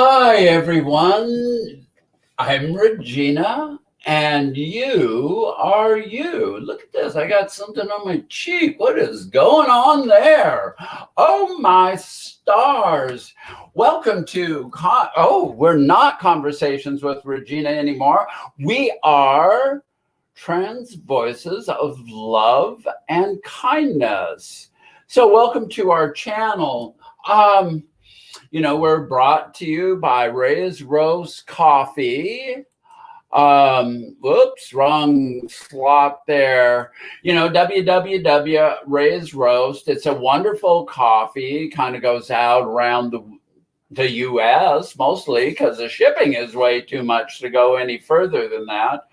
Hi, everyone. I'm Regina, and you are you. Look at this. I got something on my cheek. What is going on there? Oh, my stars. Welcome to, we're not Conversations with Regina anymore. We are Trans Voices of Love and Kindness. So welcome to our channel. We're brought to you by Ray's Roast Coffee. Whoops, wrong slot there. www. Ray's Roast. It's a wonderful coffee. Kind of goes out around the U.S. mostly because the shipping is way too much to go any further than that.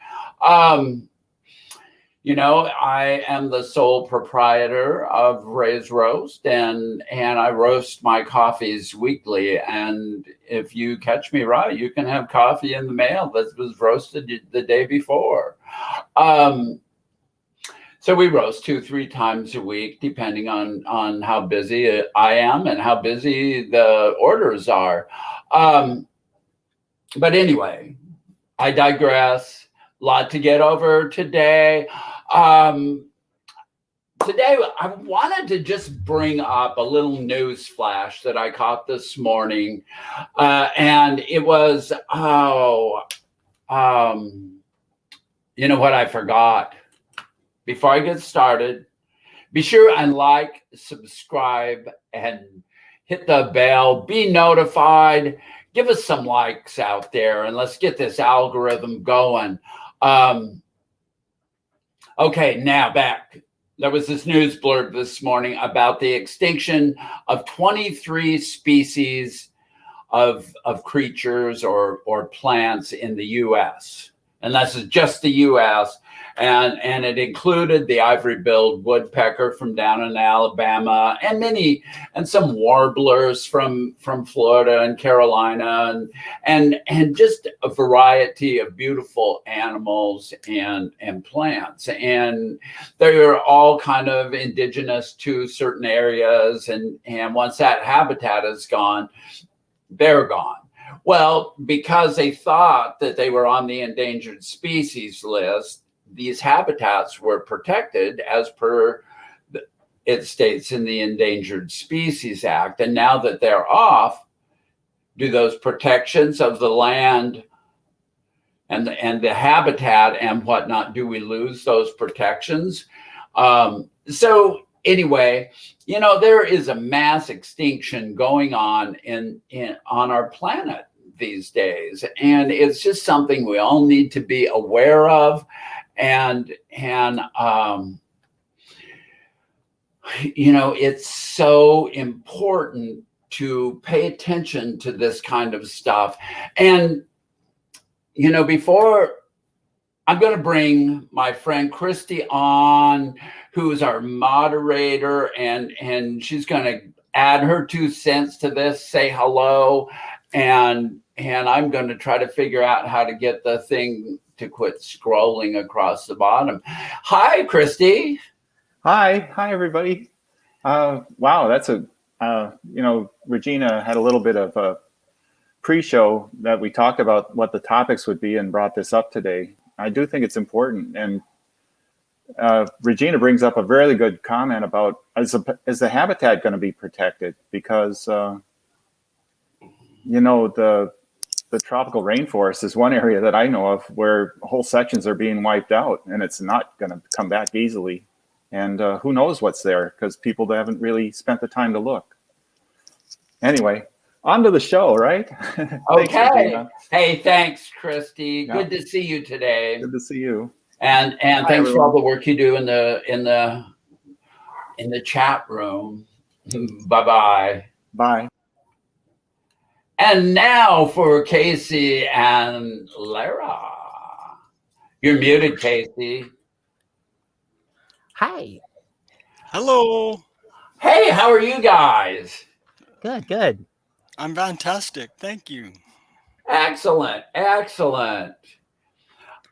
I am the sole proprietor of Ray's Roast, and I roast my coffees weekly. And if you catch me right, you can have coffee in the mail that was roasted the day before. So we roast 2-3 times a week, depending on how busy I am and how busy the orders are. But anyway, I digress. A lot to get over today. Today, I wanted to just bring up a little news flash that I caught this morning. And it was, you know what I forgot? Before I get started, be sure and like, subscribe, and hit the bell. Be notified. Give us some likes out there, and let's get this algorithm going. Okay, now back. There was this news blurb this morning about the extinction of 23 species of creatures or plants in the U.S. And that's just the U.S. And it included the ivory-billed woodpecker from down in Alabama, and some warblers from Florida and Carolina, and just a variety of beautiful animals and plants. And they're all kind of indigenous to certain areas. And once that habitat is gone, they're gone. Well, because they thought that they were on the endangered species list, these habitats were protected as per it states in the Endangered Species Act. And now that they're off, do those protections of the land and the habitat and whatnot, do we lose those protections? So anyway, there is a mass extinction going on on our planet these days, and it's just something we all need to be aware of. And it's so important to pay attention to this kind of stuff. And before I'm going to bring my friend Christy on, who is our moderator, and she's going to add her 2 cents to this, say hello, and I'm going to try to figure out how to get the thing to quit scrolling across the bottom. Hi, Christy. Hi, everybody. Wow, that's Regina had a little bit of a pre-show that we talked about what the topics would be and brought this up today. I do think it's important. And Regina brings up a really good comment about, is the habitat going to be protected? Because, the tropical rainforest is one area that I know of where whole sections are being wiped out, and it's not going to come back easily. And who knows what's there, because people haven't really spent the time to look. Anyway, on to the show, right? Okay. Hey, thanks, Christy. Yeah. Good to see you today. Good to see you. And hi, thanks everyone. For all the work you do in the chat room. Bye-bye. Bye. And now for Casey and Lara. You're muted, Casey. Hi. Hello. Hey, how are you guys? Good. I'm fantastic. Thank you. Excellent.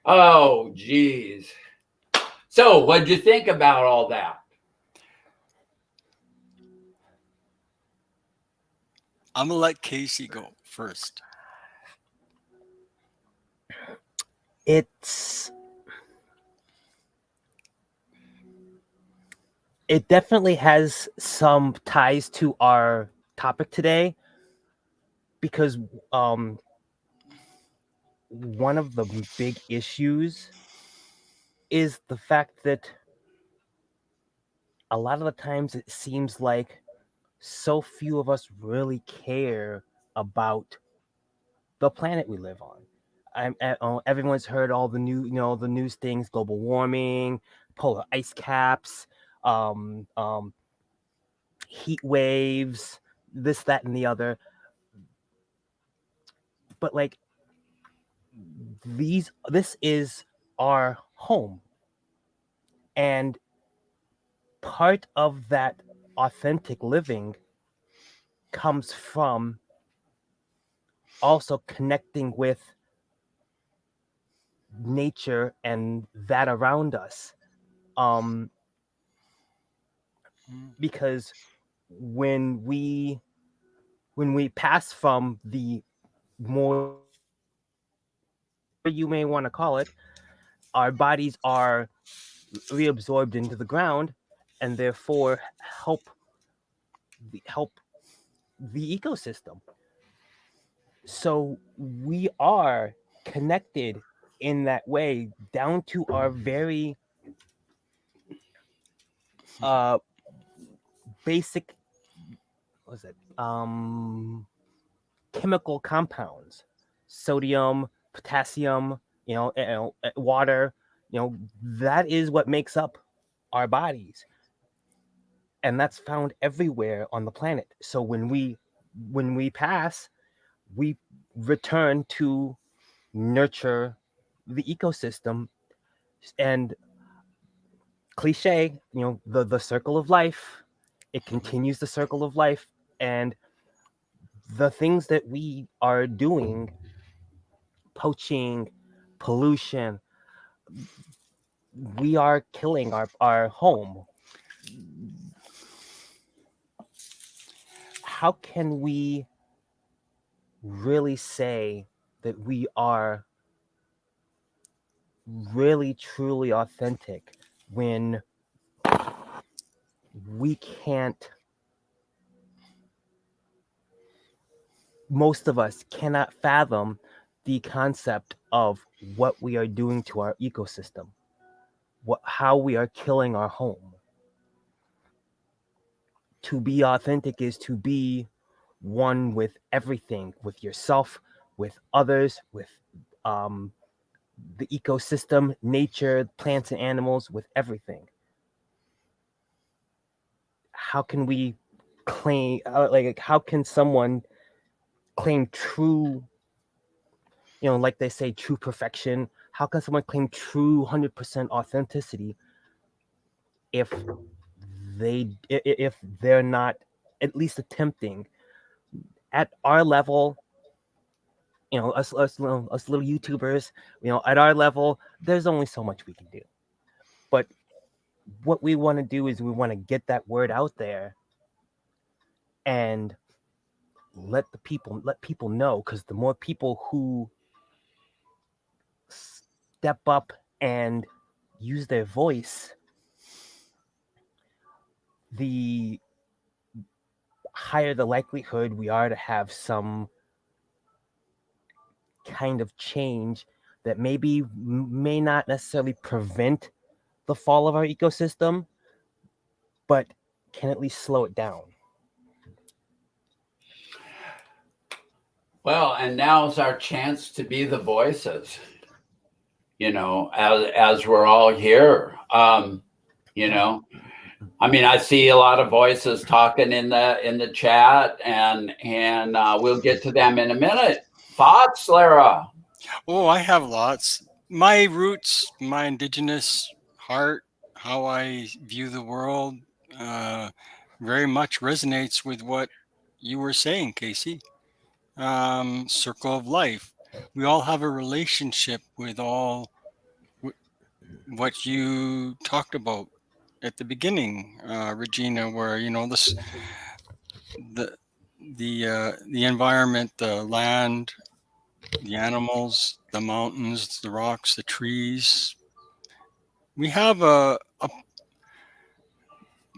Oh, geez. So what'd you think about all that? I'm going to let Casey go. first? It's it definitely has some ties to our topic today because one of the big issues is the fact that a lot of the times it seems like so few of us really care about the planet we live on. Everyone's heard all the the news things: global warming, polar ice caps, um, um, heat waves, this, that, and the other. But like this is our home, and part of that authentic living comes from also connecting with nature and that around us. Um, Mm, because when we pass from the more you may want to call it, our bodies are reabsorbed into the ground and therefore help the ecosystem. So we are connected in that way down to our very uh basic, what is it, chemical compounds: sodium, potassium, water. That is what makes up our bodies, and that's found everywhere on the planet. So when we pass, we return to nurture the ecosystem. And cliche, the circle of life, it continues the circle of life. And the things that we are doing, poaching, pollution, we are killing our home. How can we really say that we are really truly authentic when we can't, most of us cannot fathom the concept of what we are doing to our ecosystem, how we are killing our home? To be authentic is to be one with everything, with yourself, with others, with um, the ecosystem, nature, plants and animals, with everything. How can we claim, how can someone claim true, like they say, true perfection? How can someone claim true 100% authenticity if if they're not at least attempting at our level? Us little YouTubers, at our level, there's only so much we can do. But what we want to do is we want to get that word out there and let people know, because the more people who step up and use their voice, the higher the likelihood we are to have some kind of change that maybe may not necessarily prevent the fall of our ecosystem, but can at least slow it down. Well, and now's our chance to be the voices, as we're all here. You know, I mean, I see a lot of voices talking in the chat, and we'll get to them in a minute. Thoughts, Lara? Oh, I have lots. My roots, my indigenous heart, how I view the world, uh, very much resonates with what you were saying, Casey. Circle of life. We all have a relationship with all what you talked about at the beginning, Regina, where this the the environment, the land, the animals, the mountains, the rocks, the trees. We have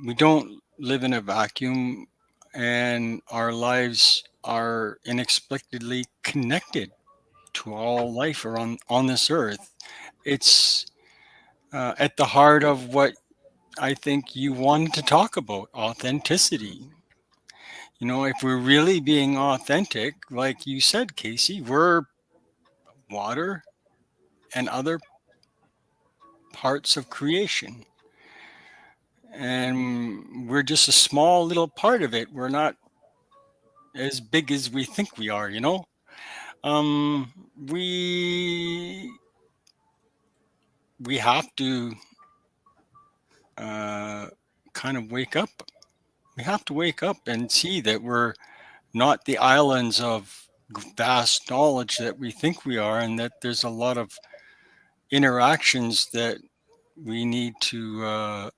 we don't live in a vacuum, and our lives are inexplicably connected to all life around on this earth. It's at the heart of what I think you wanted to talk about, authenticity. You know, if we're really being authentic, like you said, Casey, we're water and other parts of creation. And we're just a small little part of it. We're not as big as we think we are, you know? Um, we we have to uh, kind of wake up. We have to wake up and see that we're not the islands of vast knowledge that we think we are, and that there's a lot of interactions that we need to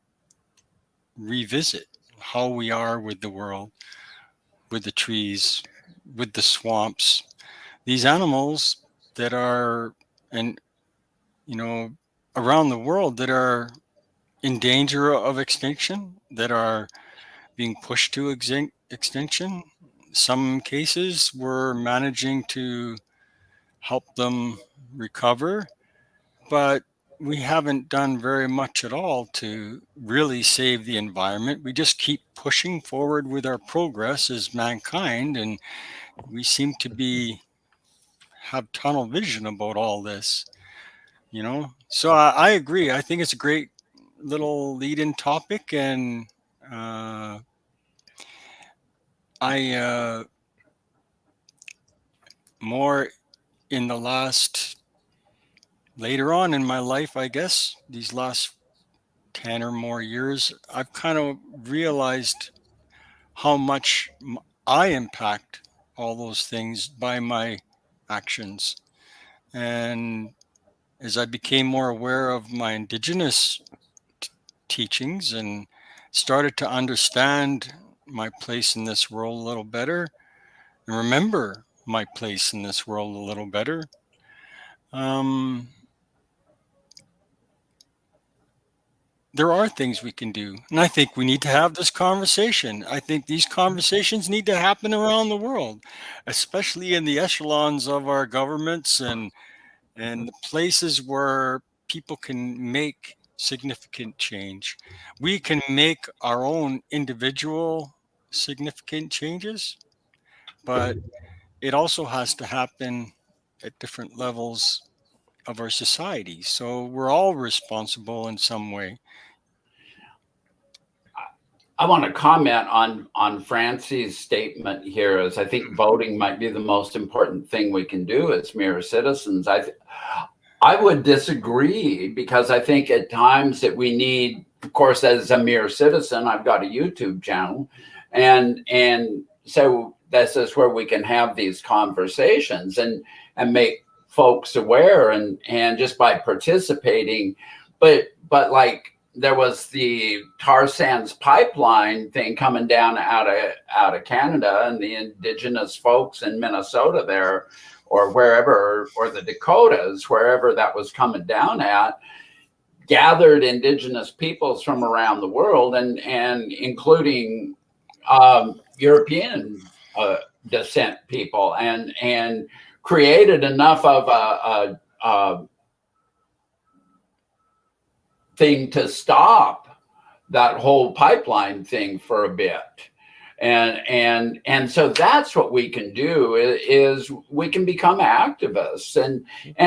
revisit how we are with the world, with the trees, with the swamps, these animals that are, and you know, around the world that are in danger of extinction, that are being pushed to extinction. Some cases we're managing to help them recover, but we haven't done very much at all to really save the environment. We just keep pushing forward with our progress as mankind, and we seem to be have tunnel vision about all this, you know. So I agree. I think it's a great little lead-in topic, and uh, I more in the last later on in my life, I guess, these last 10 or more years, I've kind of realized how much I impact all those things by my actions. And as I became more aware of my indigenous teachings and started to understand my place in this world a little better and remember my place in this world a little better, um, there are things we can do. And I think we need to have this conversation. I think these conversations need to happen around the world, especially in the echelons of our governments and the places where people can make significant change. We can make our own individual significant changes, but it also has to happen at different levels of our society. So we're all responsible in some way. I want to comment on Francie's statement here, as I think voting might be the most important thing we can do as mere citizens. I would disagree, because I think at times that we need, of course, as a mere citizen, I've got a YouTube channel, and so this is where we can have these conversations and make folks aware, and just by participating, but like there was the tar sands pipeline thing coming down out of Canada, and the indigenous folks in Minnesota there, or wherever, or the Dakotas, wherever that was coming down at, gathered indigenous peoples from around the world, and including European descent people, and created enough of a thing to stop that whole pipeline thing for a bit. And so that's what we can do, is we can become activists, and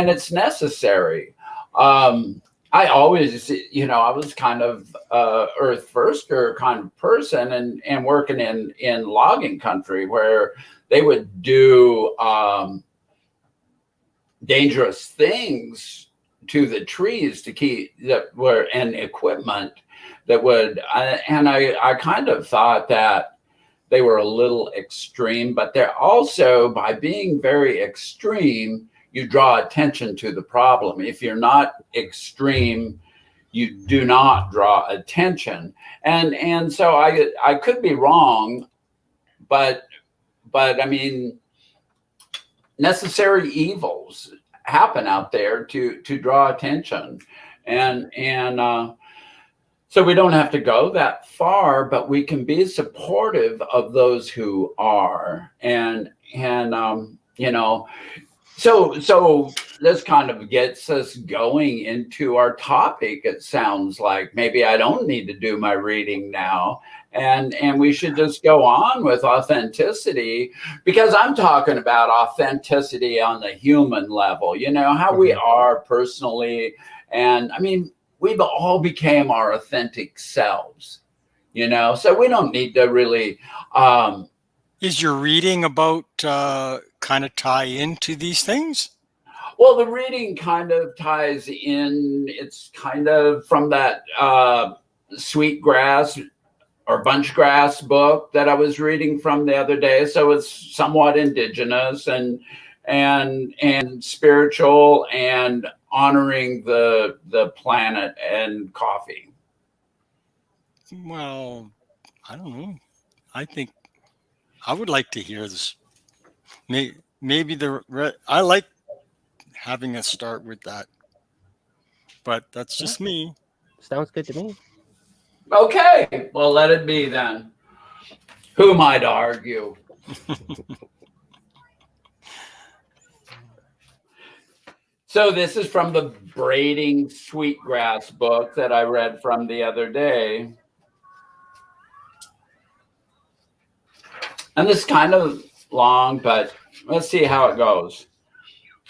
it's necessary. I always, I was kind of earth firster kind of person, and working in logging country, where they would do dangerous things to the trees to keep that were, and equipment that would, and I kind of thought that they were a little extreme, but they're also, by being very extreme, you draw attention to the problem. If you're not extreme, you do not draw attention. And so I could be wrong, but I mean, necessary evils happen out there to draw attention, and so we don't have to go that far, but we can be supportive of those who are, and you know, so this kind of gets us going into our topic. It sounds like maybe I don't need to do my reading now, and we should just go on with authenticity, because I'm talking about authenticity on the human level, you know, how we are personally. And I mean, we've all became our authentic selves, you know, so we don't need to really Is your reading about kind of tie into these things? well, the reading kind of ties in. It's kind of from that sweetgrass or bunchgrass book that I was reading from the other day. So it's somewhat indigenous and spiritual and honoring the planet and coffee. Well, I don't know. I think I would like to hear this. Maybe I like having us start with that, but that's just me. Sounds good to me. Okay, well, let it be then. Who might argue? So this is from the Braiding Sweetgrass book that I read from the other day. And this is kind of long, but let's see how it goes.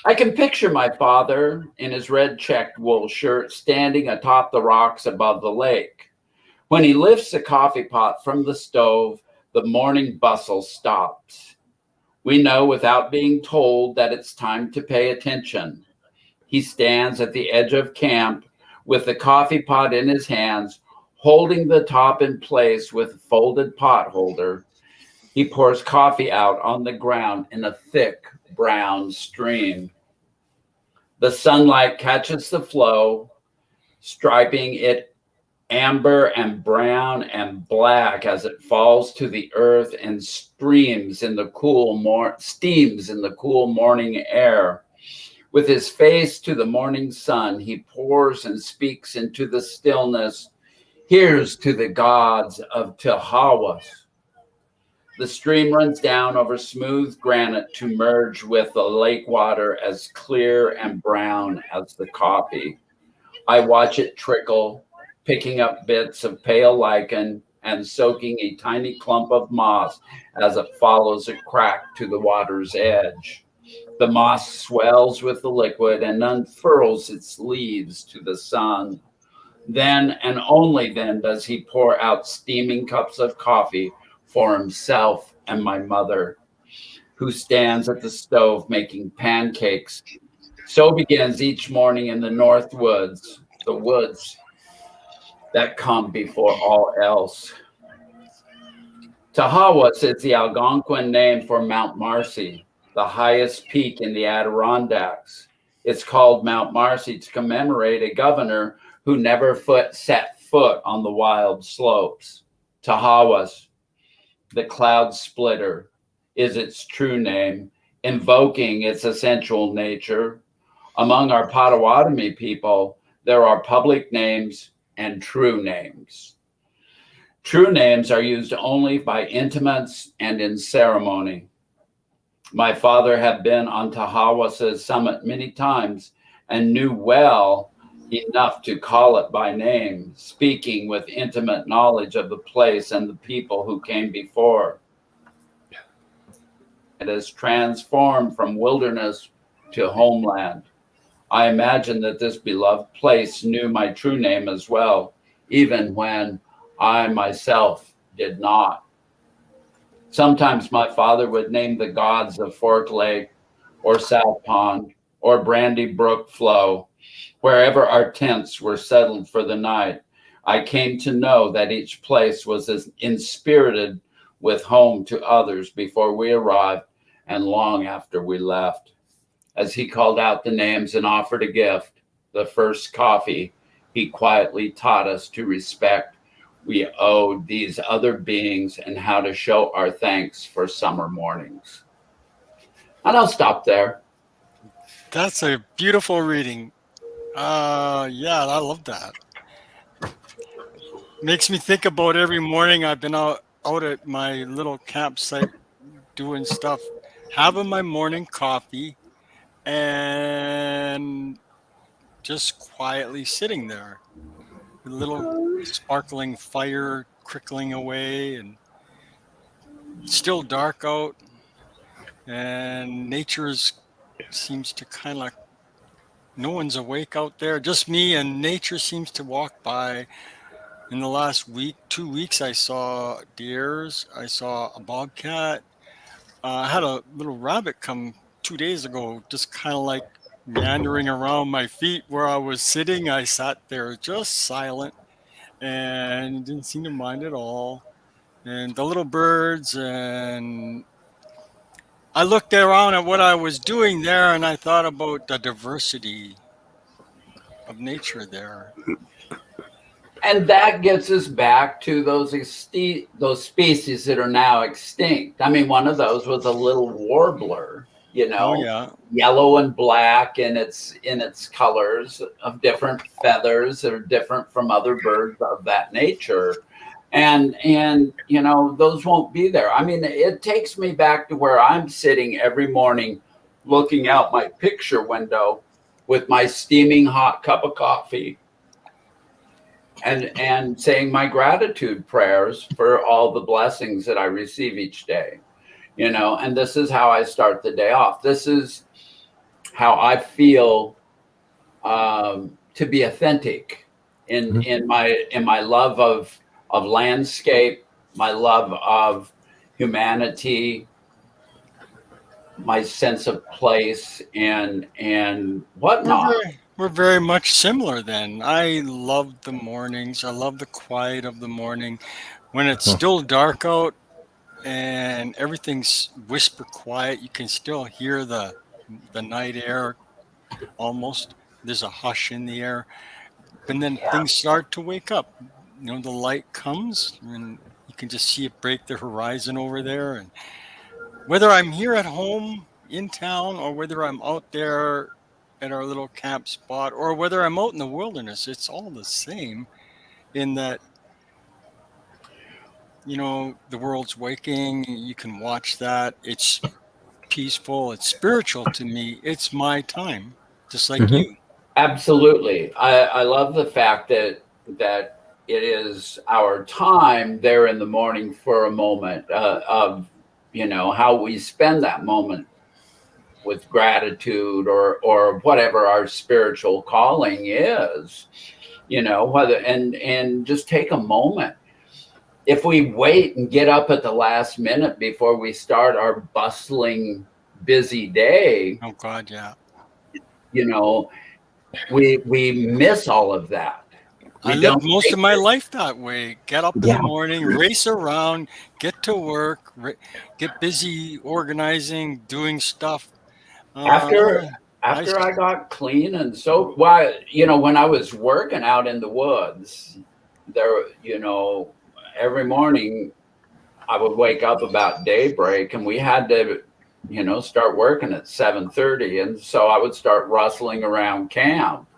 I can picture my father in his red checked wool shirt standing atop the rocks above the lake. When he lifts the coffee pot from the stove, the morning bustle stops. We know without being told that it's time to pay attention. He stands at the edge of camp with the coffee pot in his hands, holding the top in place with a folded pot holder. He pours coffee out on the ground in a thick brown stream. The sunlight catches the flow, striping it amber and brown and black as it falls to the earth and steams in the cool morning air. With his face to the morning sun, he pours and speaks into the stillness. Here's to the gods of Tahawas. The stream runs down over smooth granite to merge with the lake water as clear and brown as the coffee. I watch it trickle, picking up bits of pale lichen and soaking a tiny clump of moss as it follows a crack to the water's edge. The moss swells with the liquid and unfurls its leaves to the sun. Then and only then does he pour out steaming cups of coffee for himself and my mother, who stands at the stove making pancakes. So begins each morning in the North Woods, the woods that come before all else. Tahawas is the Algonquin name for Mount Marcy, the highest peak in the Adirondacks. It's called Mount Marcy to commemorate a governor who never set foot on the wild slopes. Tahawas, the cloud splitter, is its true name, invoking its essential nature. Among our Potawatomi people, there are public names and true names. True names are used only by intimates and in ceremony. My father had been on Tahawas' summit many times and knew well enough to call it by name, speaking with intimate knowledge of the place and the people who came before. It has transformed from wilderness to homeland. I imagine that this beloved place knew my true name as well, even when I myself did not. Sometimes my father would name the gods of Fork Lake or South Pond or Brandy Brook Flow. Wherever our tents were settled for the night, I came to know that each place was as inspirited with home to others before we arrived and long after we left. As he called out the names and offered a gift, the first coffee, he quietly taught us to respect we owe these other beings and how to show our thanks for summer mornings. And I'll stop there. That's a beautiful reading. Yeah, I love that. Makes me think about every morning I've been out at my little campsite doing stuff, having my morning coffee, and just quietly sitting there with a little sparkling fire crickling away, and still dark out, and nature's seems to kind of, no one's awake out there, just me, and nature seems to walk by. In the last week, 2 weeks, I saw deers, I saw a bobcat. I had a little rabbit come 2 days ago, just kind of like meandering around my feet where I was sitting. I sat there just silent and didn't seem to mind at all. And the little birds, and I looked around at what I was doing there, and I thought about the diversity of nature there. And that gets us back to those species that are now extinct. I mean, one of those was a little warbler, Oh yeah. yellow and black in its colors of different feathers that are different from other birds of that nature. And those won't be there. I mean, it takes me back to where I'm sitting every morning looking out my picture window with my steaming hot cup of coffee and saying my gratitude prayers for all the blessings that I receive each day. And this is how I start the day off. This is how I feel to be authentic in my love of landscape, my love of humanity, my sense of place, and whatnot. We're very much similar then. I love the mornings. I love the quiet of the morning when it's still dark out and everything's whisper quiet. You can still hear the night air almost. There's a hush in the air. And then things start to wake up. The light comes and you can just see it break the horizon over there. And whether I'm here at home in town or whether I'm out there at our little camp spot or whether I'm out in the wilderness, it's all the same in that, the world's waking. You can watch that. It's peaceful. It's spiritual to me. It's my time, just like you. Absolutely. I love the fact that it is our time there in the morning for a moment of how we spend that moment with gratitude or whatever our spiritual calling is, whether and just take a moment. If we wait and get up at the last minute before we start our bustling busy day, Oh God, yeah. We miss all of that. I We lived don't most of take my it. life that way. Get up in the morning, race around, get to work, get busy organizing, doing stuff. after I after I got clean and so why when I was working out in the woods there, every morning I would wake up about daybreak and we had to start working at 7:30, and so I would start rustling around camp.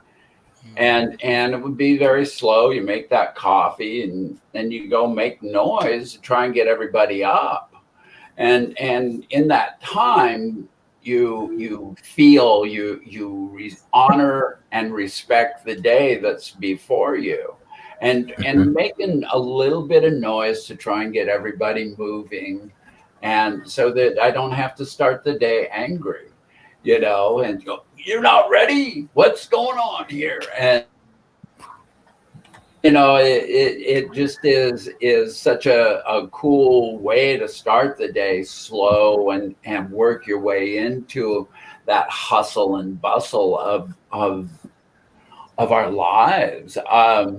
And it would be very slow. You make that coffee and then you go make noise to try and get everybody up. And in that time, you feel you honor and respect the day that's before you, and making a little bit of noise to try and get everybody moving, and so that I don't have to start the day angry, and go, you're not ready. What's going on here? And it just is such a cool way to start the day, slow and work your way into that hustle and bustle of our lives. Are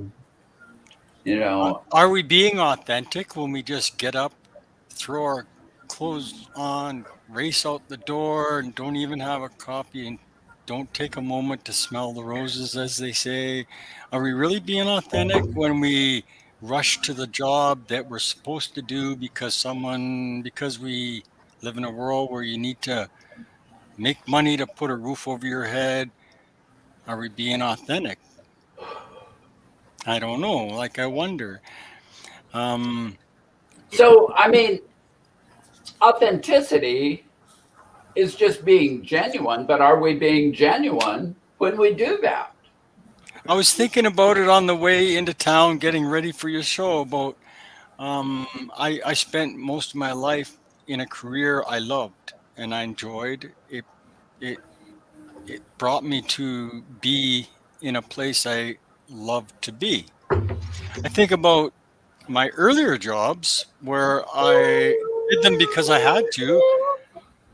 we being authentic when we just get up, throw our clothes on, race out the door, and don't even have a coffee and don't take a moment to smell the roses, as they say? Are we really being authentic when we rush to the job that we're supposed to do because we live in a world where you need to make money to put a roof over your head? Are we being authentic? I don't know. Like, I wonder. Um, So, I mean, authenticity is just being genuine, but are we being genuine when we do that? I was thinking about it on the way into town, getting ready for your show. About I spent most of my life in a career I loved and I enjoyed. It it brought me to be in a place I loved to be. I think about my earlier jobs where I did them because I had to,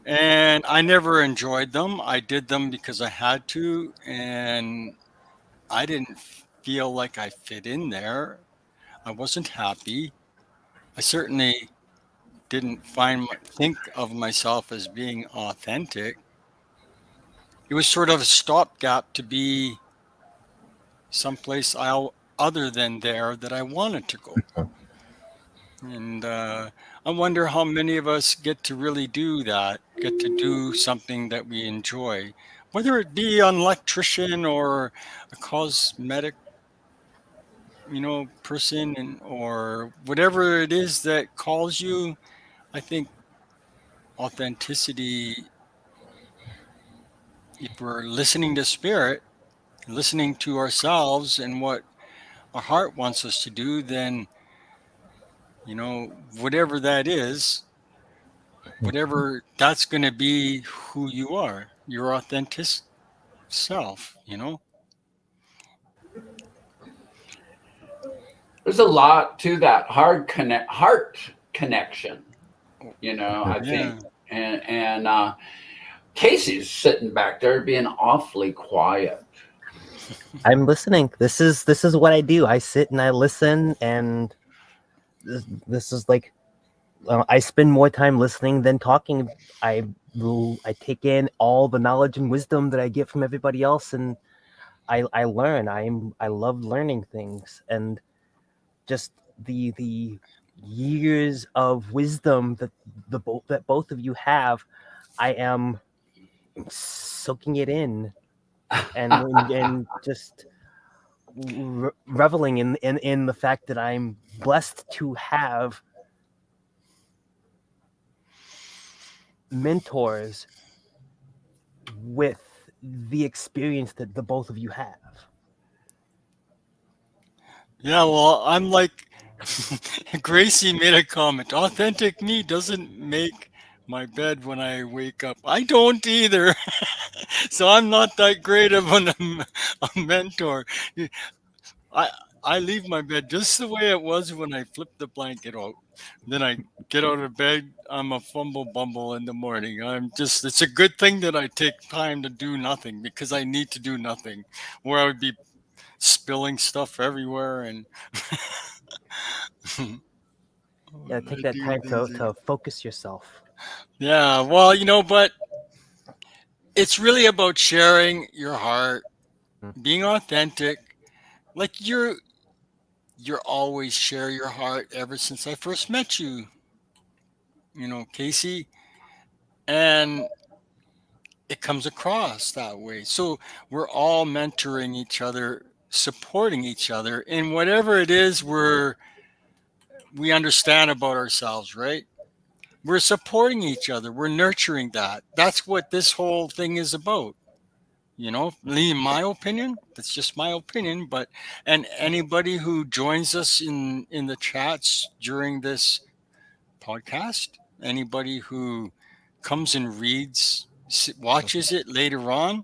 and I never enjoyed them. I did them because I had to, and I didn't feel like I fit in there. I wasn't happy. I certainly didn't think of myself as being authentic. It was sort of a stopgap to be someplace other than there that I wanted to go. And I wonder how many of us get to really do that, get to do something that we enjoy, whether it be an electrician or a cosmetic, person, or whatever it is that calls you. I think authenticity, if we're listening to spirit, listening to ourselves and what our heart wants us to do, then, whatever that is, whatever that's going to be who you are, your authentic self. There's a lot to that heart connection, I think. Yeah. And Casey's sitting back there being awfully quiet. I'm listening. This is what I do. I sit and I listen, and this is like I spend more time listening than talking. I take in all the knowledge and wisdom that I get from everybody else, and I learn. I love learning things, and just the years of wisdom that both of you have, I am soaking it in, and just reveling in the fact that I'm blessed to have mentors with the experience that the both of you have. Yeah, well, I'm like, Gracie made a comment. Authentic me doesn't make my bed when I wake up. I don't either. So I'm not that great of a mentor. I I leave my bed just the way it was when I flipped the blanket out. Then I get out of bed. I'm a fumble bumble in the morning. It's a good thing that I take time to do nothing because I need to do nothing, where I would be spilling stuff everywhere and Yeah, take I that do time things. to focus yourself. Yeah, well, but it's really about sharing your heart, Mm. being authentic. Like you're always share your heart ever since I first met you, Casey, and it comes across that way. So we're all mentoring each other, supporting each other in whatever it is we understand about ourselves, right? We're supporting each other. We're nurturing that. That's what this whole thing is about. In my opinion, that's just my opinion. But and anybody who joins us in the chats during this podcast, anybody who comes and reads, watches it later on,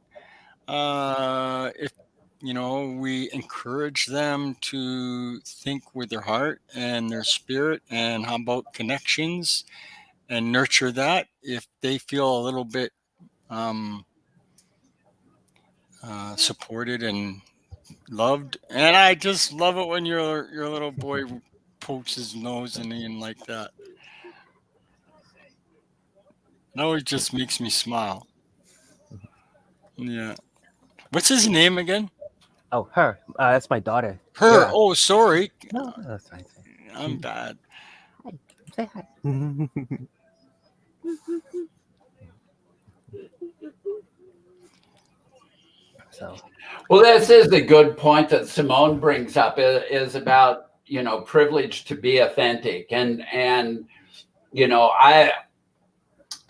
if we encourage them to think with their heart and their spirit, and how about connections, and nurture that if they feel a little bit um, supported and loved. And I just love it when your little boy pokes his nose in Ian like that. It always just makes me smile. Yeah. What's his name again? Oh, her. That's my daughter. Her. Yeah. Oh, sorry. No, that's fine. I'm bad. Hi. Say hi. So. Well, this is a good point that Simone brings up is about, privilege to be authentic. And,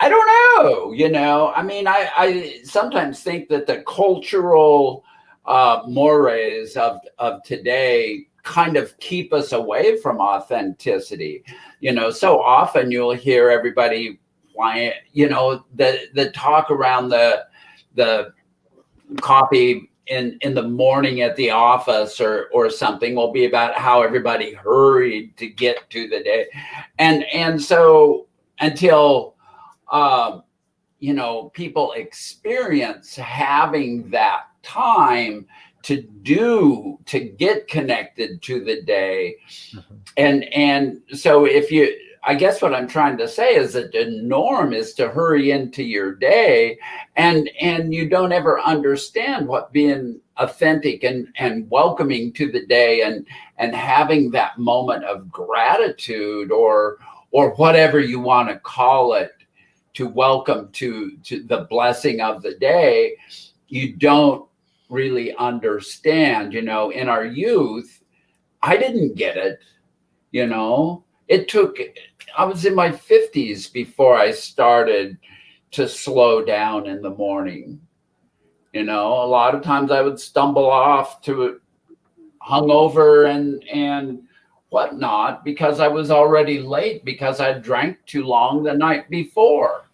I don't know, I mean, I sometimes think that the cultural mores of today kind of keep us away from authenticity. So often you'll hear everybody whine, the talk around the coffee in the morning at the office or something will be about how everybody hurried to get to the day. And so until um, people experience having that time to get connected to the day. And so I guess what I'm trying to say is that the norm is to hurry into your day, and you don't ever understand what being authentic and welcoming to the day and having that moment of gratitude or whatever you want to call it, to welcome to the blessing of the day. You don't really understand. In our youth, I didn't get it. It took, I was in my 50s before I started to slow down in the morning. A lot of times I would stumble off to hungover and whatnot because I was already late because I drank too long the night before.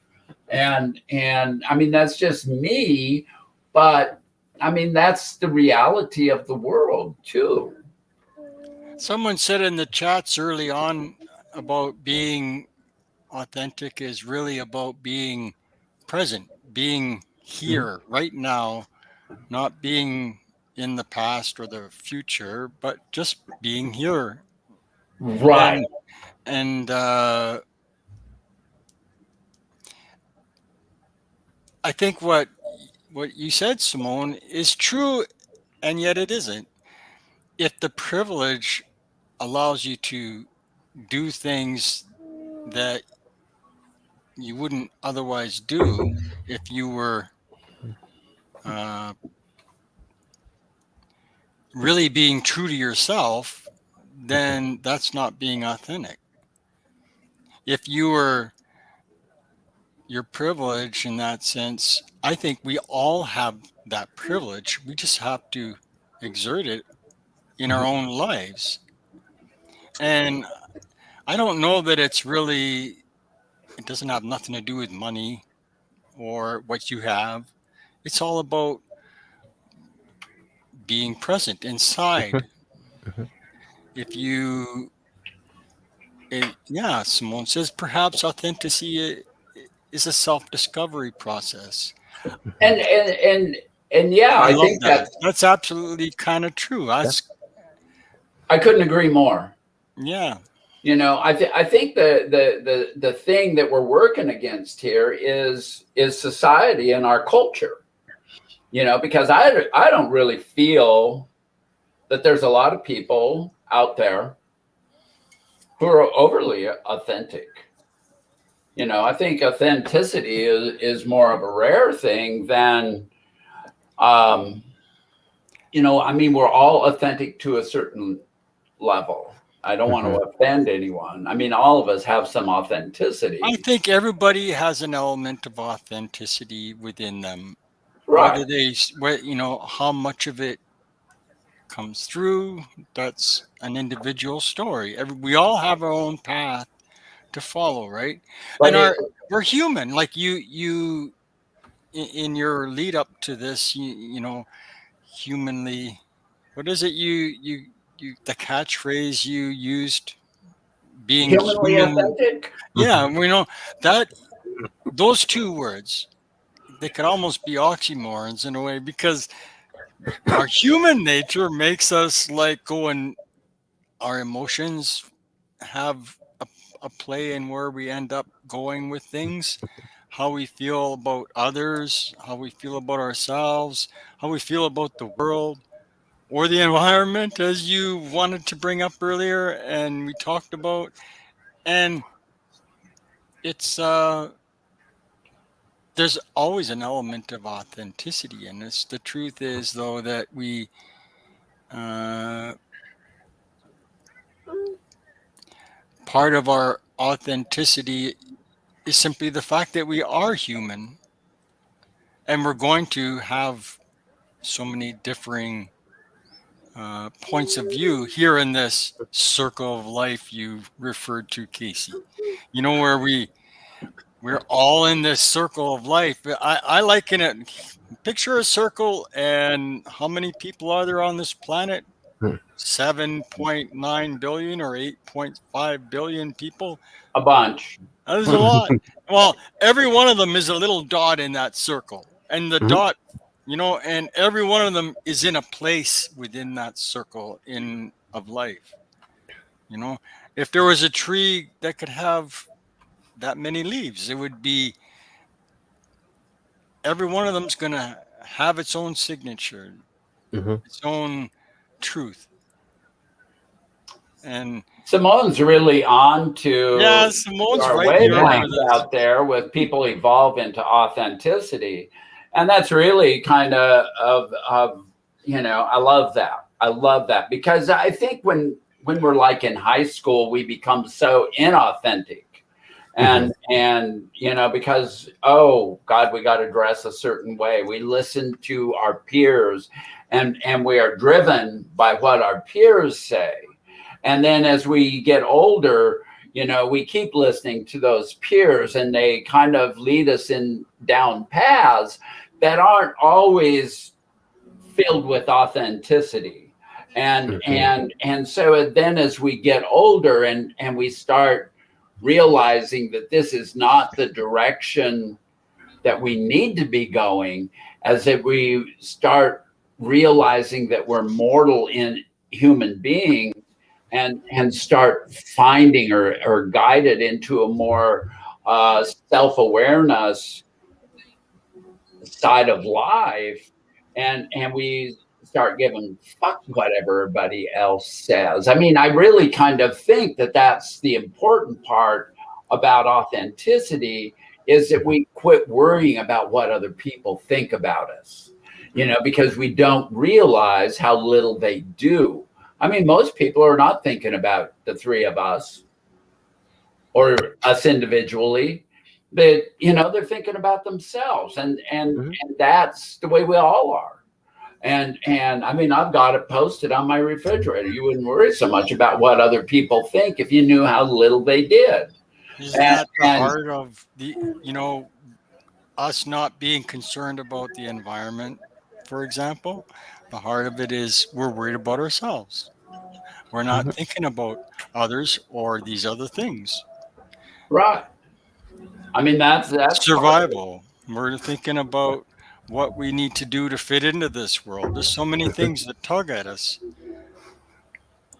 And I mean, that's just me, but I mean, that's the reality of the world too. Someone said in the chats early on about being authentic is really about being present, being here right now, not being in the past or the future, but just being here. Right. And I think what you said, Simone, is true, and yet it isn't. If the privilege allows you to do things that you wouldn't otherwise do if you were uh, really being true to yourself, then that's not being authentic. If you were your privilege in that sense, I think we all have that privilege. We just have to exert it in our own lives. And I don't know that it doesn't have nothing to do with money or what you have. It's all about being present inside. If you, yeah, Simone says perhaps authenticity is a self discovery process. And yeah, I I love think that. That's absolutely kind of true. I couldn't agree more. Yeah. I think the thing that we're working against here is society and our culture. Because I don't really feel that there's a lot of people out there who are overly authentic. I think authenticity is more of a rare thing than, I mean, we're all authentic to a certain level. I don't want to offend anyone. I mean, all of us have some authenticity. I think everybody has an element of authenticity within them. Right. How much of it comes through, that's an individual story. We all have our own path to follow, right? But And it, we're human. Like you in your lead up to this, humanly, what is it the catchphrase you used, being humanly human. authentic. Yeah, we know that those two words, they could almost be oxymorons in a way, because our human nature makes us like go, and our emotions have a play in where we end up going with things, how we feel about others, how we feel about ourselves, how we feel about the world. or the environment, as you wanted to bring up earlier, and we talked about, and it's there's always an element of authenticity in this. The truth is, though, that we part of our authenticity is simply the fact that we are human, and we're going to have so many differing points of view here in this circle of life you referred to, Casey. You know, where we're all in this circle of life. I liken it. Picture a circle, and how many people are there on this planet? 7.9 billion or 8.5 billion people. A bunch. There's a lot. Well, every one of them is a little dot in that circle, and the dot, you know, and every one of them is in a place within that circle of life. You know, if there was a tree that could have that many leaves, it would be, every one of them's going to have its own signature, its own truth. And Simone's really on to yeah, Simone's our right here wavelengths out there with people evolve into authenticity. And that's really kind of, you know, I love that. I love that, because I think when we're like in high school, we become so inauthentic. And you know, because, oh God, we got to dress a certain way. We listen to our peers, and we are driven by what our peers say. And then as we get older, you know, we keep listening to those peers, and they kind of lead us in down paths that aren't always filled with authenticity. And so then as we get older and we start realizing that this is not the direction that we need to be going, as if we start realizing that we're mortal in human beings, and start finding or guided into a more self-awareness side of life, and we start giving fuck what everybody else says. I mean, I really kind of think that that's the important part about authenticity, is that we quit worrying about what other people think about us, you know, because we don't realize how little they do. I mean, most people are not thinking about the three of us or us individually, but, you know, they're thinking about themselves, and that's the way we all are. And I mean, I've got it posted on my refrigerator. You wouldn't worry so much about what other people think if you knew how little they did. Isn't that the heart of the, you know, us not being concerned about the environment, for example? The heart of it is we're worried about ourselves. We're not thinking about others or these other things. Right. I mean, that's survival. We're thinking about what we need to do to fit into this world. There's so many things that tug at us.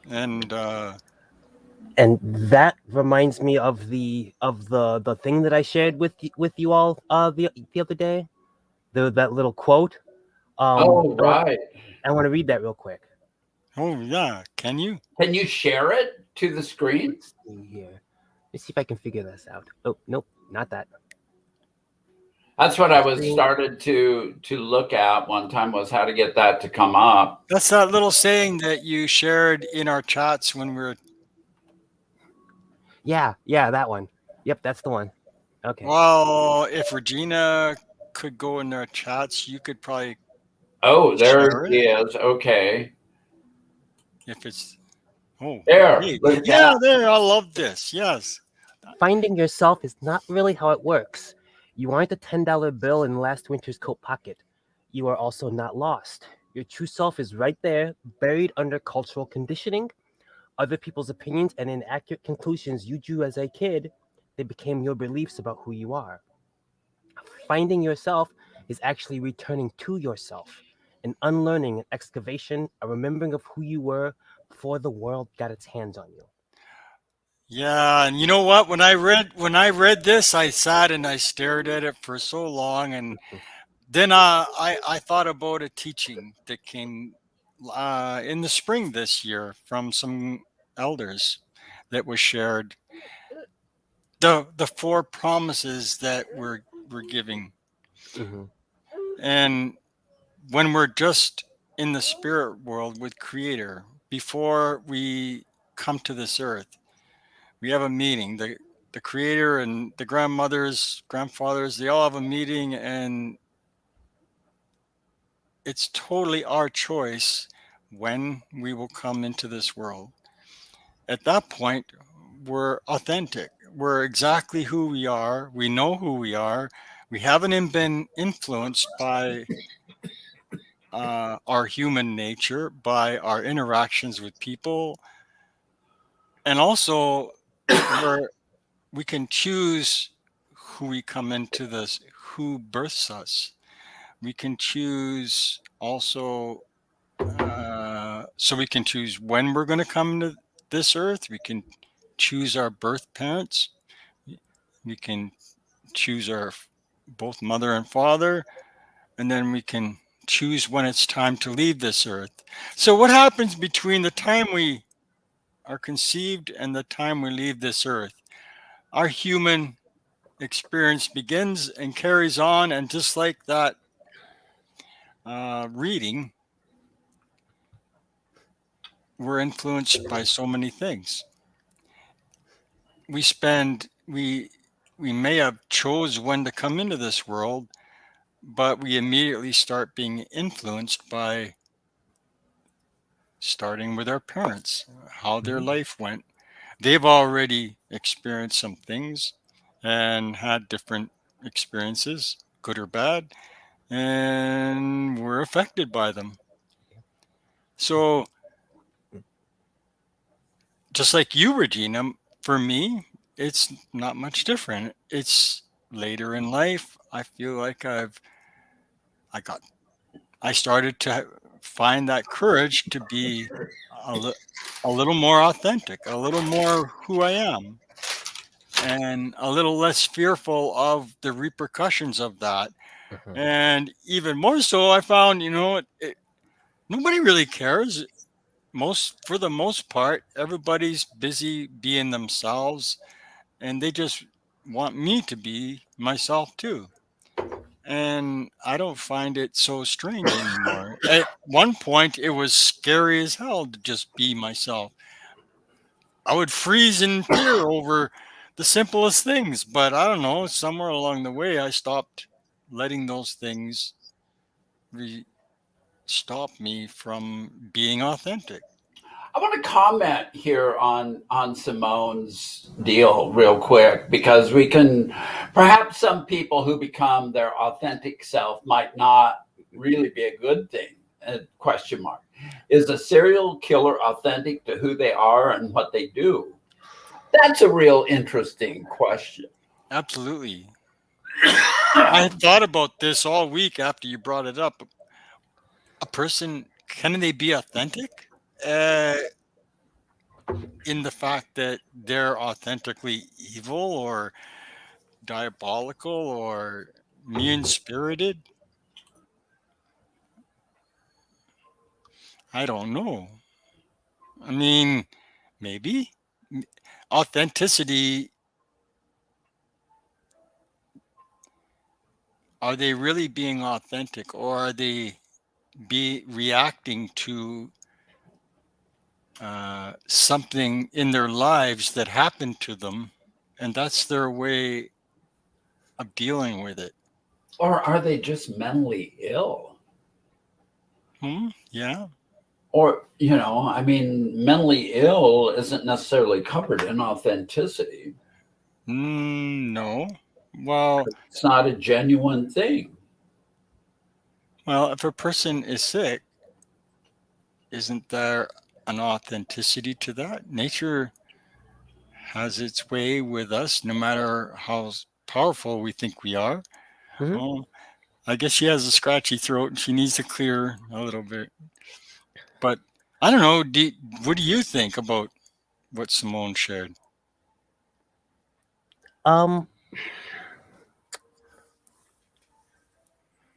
And that reminds me of the thing that I shared with you all the other day, that little quote. Right. I want to read that real quick. Oh yeah, can you share it to the screen? Let's see here. Let's see if I can figure this out. Oh nope, not that. That's what I was started to look at one time, was how to get that to come up. That's that little saying that you shared in our chats when we were. Yeah, that one. Yep, that's the one. Okay. Well, if Regina could go in our chats, you could probably. Oh, there it is. Okay. If it's. Oh, there. Hey. Yeah, there. I love this. Yes. Finding yourself is not really how it works. You aren't a $10 bill in last winter's coat pocket. You are also not lost. Your true self is right there, buried under cultural conditioning, other people's opinions, and inaccurate conclusions you drew as a kid. They became your beliefs about who you are. Finding yourself is actually returning to yourself, an unlearning, an excavation, a remembering of who you were before the world got its hands on you. Yeah, and you know what? When I read this, I sat and I stared at it for so long, and then I thought about a teaching that came in the spring this year from some elders that was shared. The four promises that we're giving, Hmm. and when we're just in the spirit world with Creator before we come to this earth, we have a meeting. The Creator and the grandmothers, grandfathers, they all have a meeting, and it's totally our choice when we will come into this world. At that point, we're authentic. We're exactly who we are. We know who we are. We haven't been influenced by our human nature, by our interactions with people. And also, we're, we can choose who we come into this, who births us. We can choose also, so we can choose when we're going to come to this earth. We can choose our birth parents. We can choose our both mother and father, and then we can choose when it's time to leave this earth. So what happens between the time we are conceived and the time we leave this earth? Our human experience begins and carries on, and just like that reading, we're influenced by so many things. We spend we may have chose when to come into this world, but we immediately start being influenced by starting with our parents, how their life went. They've already experienced some things and had different experiences, good or bad, and we're affected by them. So, just like you, Regina, for me, it's not much different. It's later in life. I feel like I got, I started to find that courage to be a, li- a little more authentic, a little more who I am, and a little less fearful of the repercussions of that. Hmm. And even more so, I found, nobody really cares. For the most part, everybody's busy being themselves, and they just want me to be myself too. And I don't find it so strange anymore. At one point, it was scary as hell to just be myself. I would freeze in fear over the simplest things, but I don't know, somewhere along the way, I stopped letting those things re- stop me from being authentic. I want to comment here on Simone's deal real quick because we can perhaps some people who become their authentic self might not really be a good thing. Question mark. Is a serial killer authentic to who they are and what they do? That's a real interesting question. Absolutely. I thought about this all week after you brought it up. A person, can they be authentic? Uh, in the fact that they're authentically evil or diabolical or mean spirited? I don't know. I mean, maybe. M- Authenticity, are they really being authentic, or are they be reacting to something in their lives that happened to them, and that's their way of dealing with it? Or are they just mentally ill? Hmm? Yeah. Or, I mean, mentally ill isn't necessarily covered in authenticity. No. Well, It's not a genuine thing. if a person is sick, isn't there an authenticity to that? Nature has its way with us, no matter how powerful we think we are. Hmm. Well, I guess she has a scratchy throat and she needs to clear a little bit. But I don't know. What do you think about what Simone shared? Um,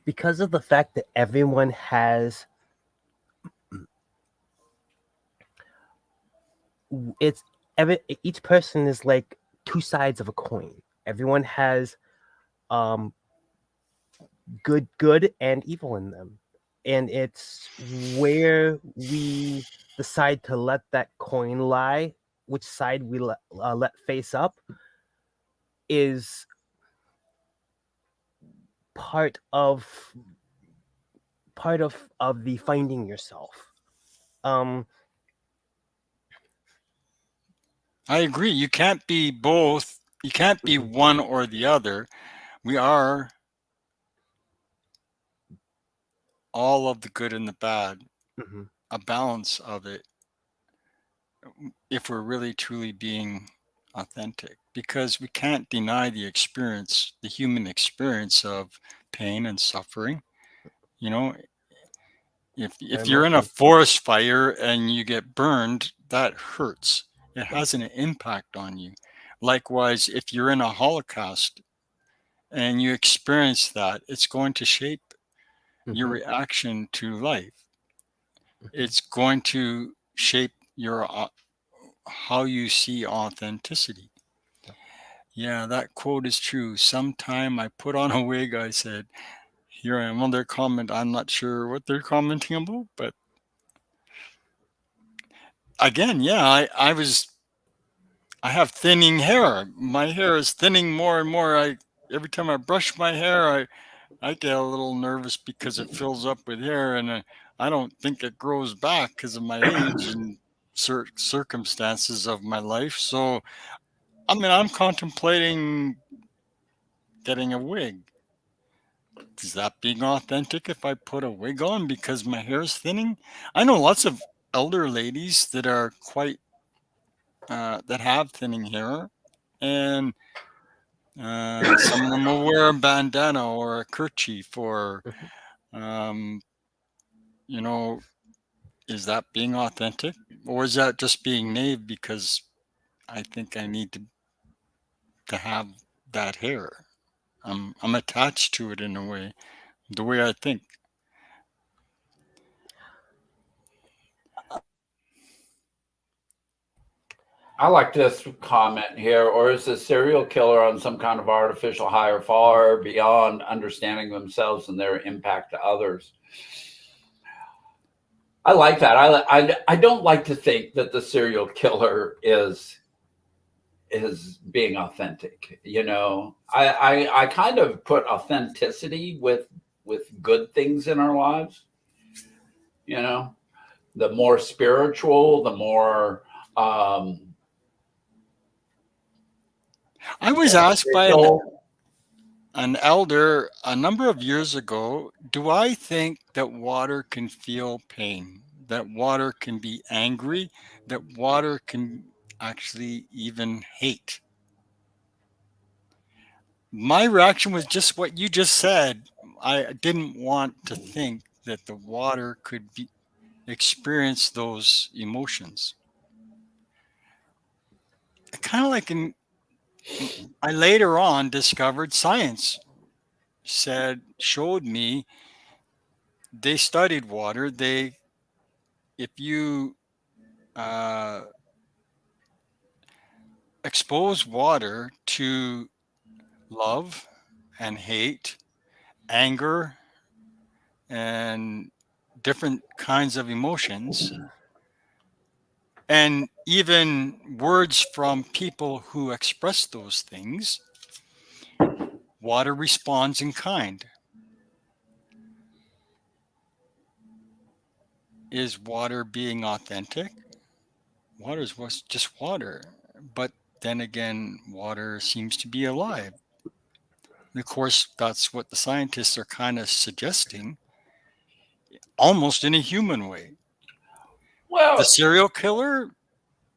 because of the fact that everyone has it's each person is like two sides of a coin. Everyone has good and evil in them, and it's where we decide to let that coin lie, which side we let face up, is part of the finding yourself. I agree. You can't be both. You can't be one or the other. We are all of the good and the bad, a balance of it, if we're really truly being authentic, because we can't deny the experience, the human experience of pain and suffering. You know, if you're in a forest fire and you get burned, that hurts. It has an impact on you. Likewise, if you're in a Holocaust and you experience that, it's going to shape your reaction to life. It's going to shape your how you see authenticity. Yeah, that quote is true. Sometime I put on a wig, I said, here I am on their comment. I'm not sure what they're commenting about, but again, yeah, I have thinning hair. My hair is thinning more and more. Every time I brush my hair, I get a little nervous because it fills up with hair, and I don't think it grows back because of my age and circumstances of my life. So, I mean, I'm contemplating getting a wig. Is that being authentic if I put a wig on because my hair is thinning? I know lots of elder ladies that are quite that have thinning hair, and some of them will wear a bandana or a kerchief, or you know, is that being authentic, or is that just being naive because I think I need to have that hair? I'm attached to it in a way, the way I think. I like this comment here. Or is the serial killer on some kind of artificial higher far beyond understanding themselves and their impact to others? I like that. I don't like to think that the serial killer is being authentic. You know, I kind of put authenticity with good things in our lives. You know, the more spiritual, the more I was asked by beneficial. an elder a number of years ago, do I think that water can feel pain, that water can be angry, that water can actually even hate? My reaction was just what you just said. I didn't want to think that the water could experience those emotions. Kind of like I later on discovered science showed me, they studied water. If you uh, expose water to love and hate, anger, and different kinds of emotions, and even words from people who express those things, water responds in kind. Is water being authentic? Water is just water. But then again, water seems to be alive. And of course, that's what the scientists are kind of suggesting, almost in a human way. The Well, serial killer,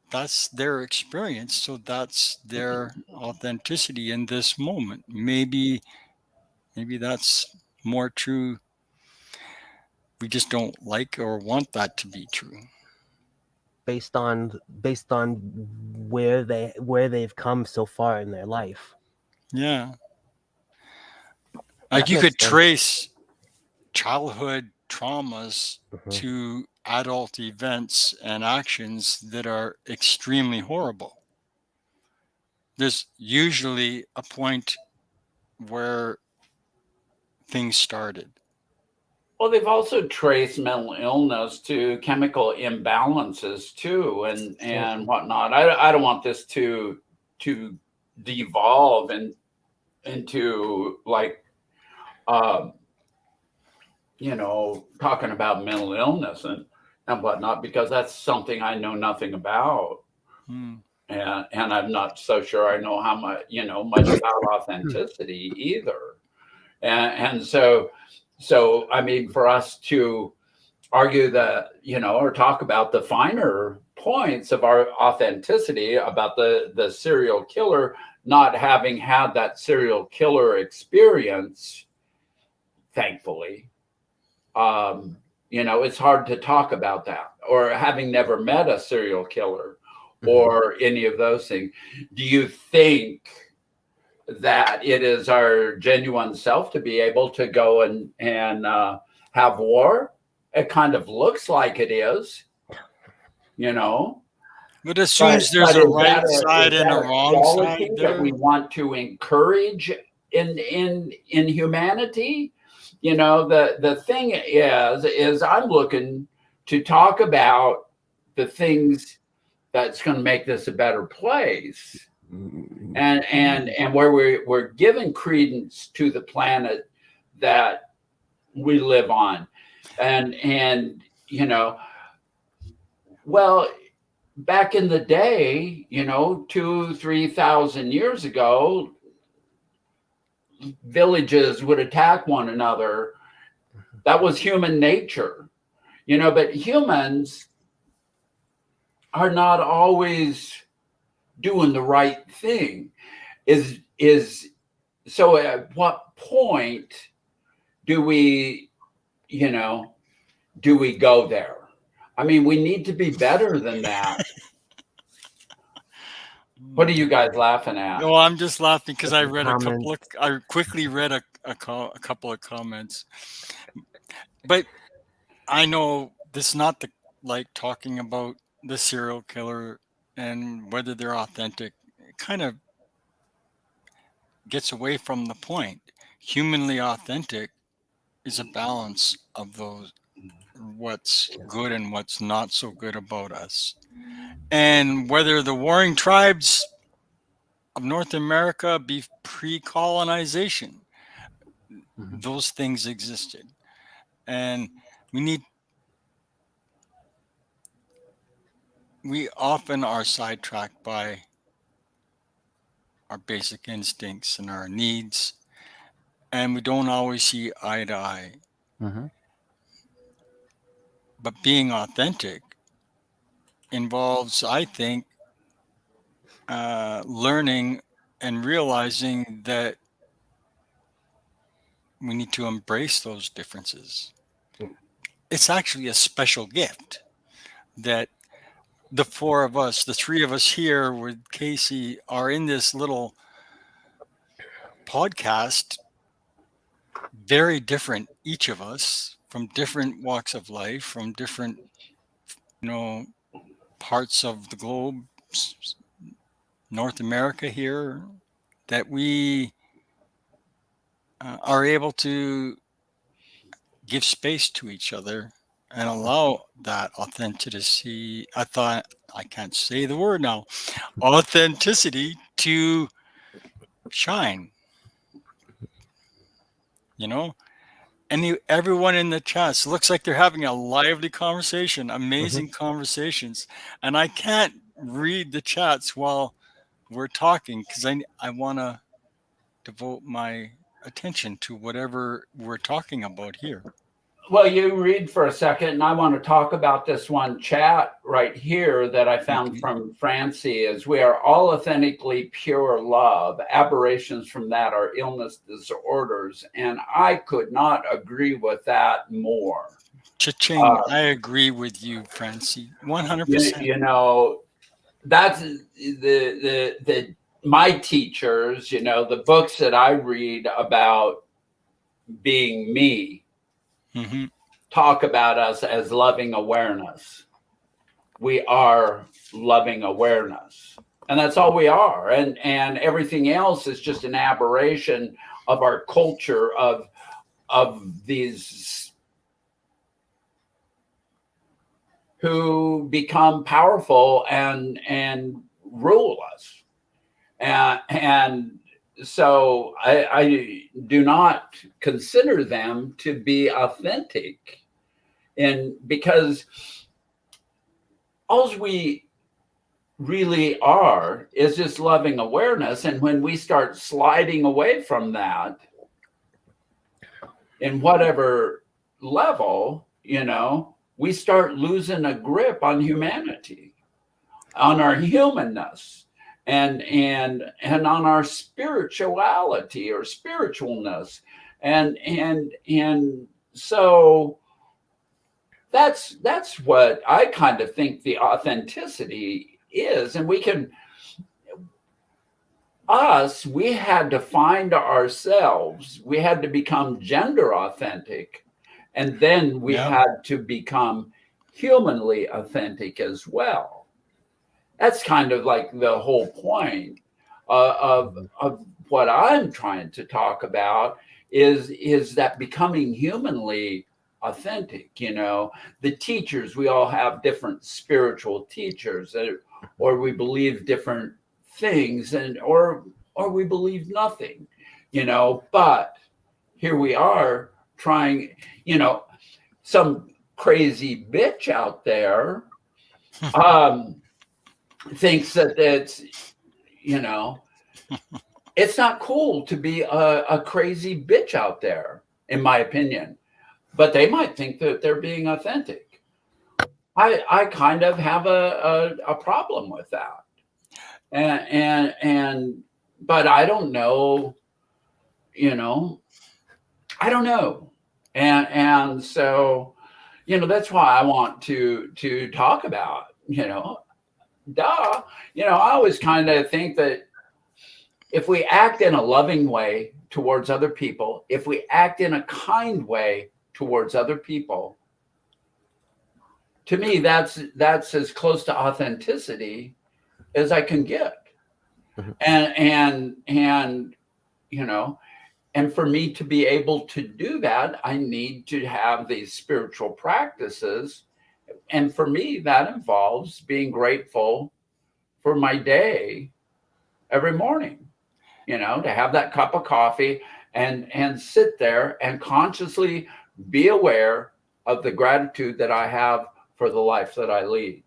that's their experience. So that's their authenticity in this moment. Maybe that's more true. We just don't like or want that to be true. based on where they've come so far in their life. Yeah. That Like you makes could sense. trace childhood traumas Mhm. to adult events and actions that are extremely horrible. There's usually a point where things started. Well, they've also traced mental illness to chemical imbalances too, and whatnot. I don't want this to devolve into like talking about mental illness and whatnot, because that's something I know nothing about. Hmm. And I'm not so sure I know how much about authenticity either. And so I mean, for us to argue that, or talk about the finer points of our authenticity, about the serial killer not having had that serial killer experience, thankfully, it's hard to talk about that, or having never met a serial killer or any of those things. Do you think that it is our genuine self to be able to go and have war? It kind of looks like it is, But assumes there's but a is right that side and a a wrong quality side that we there. want to encourage in humanity? The thing is I'm looking to talk about the things that's going to make this a better place, and where we're giving credence to the planet that we live on, and well, back in the day, 2,000-3,000 years ago, villages would attack one another. That was human nature, but humans are not always doing the right thing. So at what point do we go there? I mean, we need to be better than that. What are you guys laughing at? No, I'm just laughing because I Some read comments. I quickly read a couple of comments, but I know this is not like talking about the serial killer and whether they're authentic. It kind of gets away from the point. Humanly authentic is a balance of those, what's good and what's not so good about us. And whether the warring tribes of North America be pre-colonization, those things existed. And we often are sidetracked by our basic instincts and our needs, and we don't always see eye to eye. But being authentic involves, I think, learning and realizing that we need to embrace those differences. It's actually a special gift that the four of us, the three of us here with Casey, are in this little podcast, very different, each of us, from different walks of life, from different, parts of the globe, North America here, that we are able to give space to each other and allow that authenticity. I can't say the word now, authenticity to shine, and everyone in the chats looks like they're having a lively conversation, amazing conversations. And I can't read the chats while we're talking because I want to devote my attention to whatever we're talking about here. Well, you read for a second, and I want to talk about this one chat right here that I found from Francie. Is we are all authentically pure love. Aberrations from that are illness, disorders, and I could not agree with that more. Cha-ching! I agree with you, Francie, 100%. That's the my teachers. The books that I read about being me. talk about us as loving awareness. We are loving awareness. And that's all we are. And everything else is just an aberration of our culture of these who become powerful and rule us. And so I do not consider them to be authentic. And because all we really are is just loving awareness. And when we start sliding away from that in whatever level, we start losing a grip on humanity, on our humanness, and on our spirituality or spiritualness. And so that's what I kind of think the authenticity is. And we had to find ourselves. We had to become gender authentic, and then we had to become humanly authentic as well. That's kind of like the whole point of what I'm trying to talk about is that becoming humanly authentic. The teachers, we all have different spiritual teachers, or we believe different things, or we believe nothing, but here we are trying, some crazy bitch out there thinks that it's it's not cool to be a crazy bitch out there, in my opinion, but they might think that they're being authentic. I kind of have a problem with that. And but I don't know, I don't know. And so, that's why I want to talk about, I always kind of think that if we act in a loving way towards other people, if we act in a kind way towards other people, to me, that's as close to authenticity as I can get. And and for me to be able to do that, I need to have these spiritual practices. And for me, that involves being grateful for my day every morning, to have that cup of coffee and sit there and consciously be aware of the gratitude that I have for the life that I lead,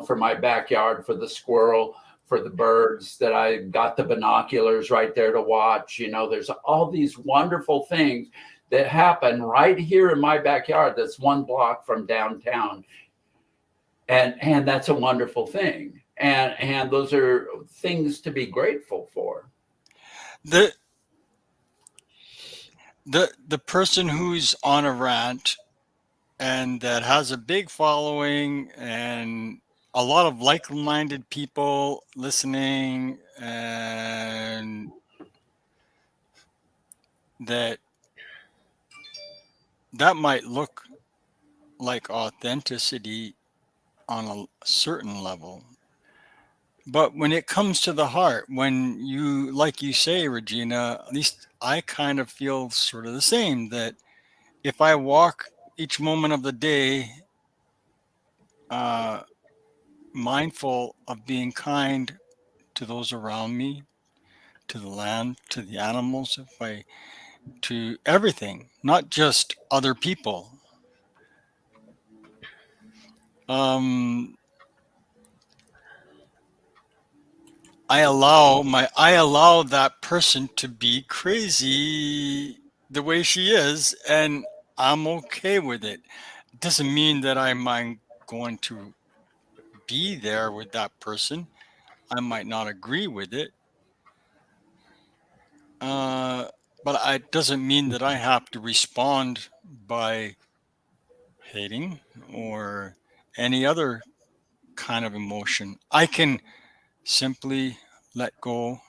for my backyard, for the squirrel, for the birds that I got the binoculars right there to watch. There's all these wonderful things that happen right here in my backyard. That's 1 block from downtown. And that's a wonderful thing. And those are things to be grateful for. The person who's on a rant and that has a big following and a lot of like-minded people listening, and that might look like authenticity on a certain level. But when it comes to the heart, when you, like you say, Regina, at least I kind of feel sort of the same, that if I walk each moment of the day mindful of being kind to those around me, to the land, to the animals, to everything, not just other people. I allow that person to be crazy the way she is, and I'm okay with it. It doesn't mean that I'm going to be there with that person. I might not agree with it. But it doesn't mean that I have to respond by hating or any other kind of emotion. I can simply let go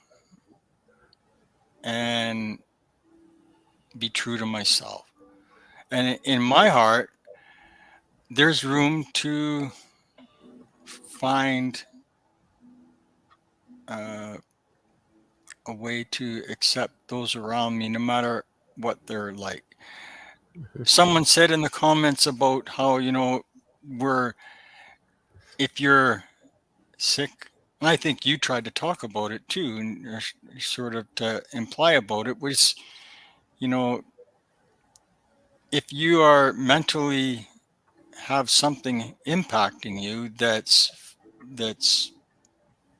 and be true to myself. And in my heart, there's room to find a way to accept those around me, no matter what they're like. Someone said in the comments about how, if you're sick, and I think you tried to talk about it too, and sort of to imply about it was, you know, if you are mentally have something impacting you that's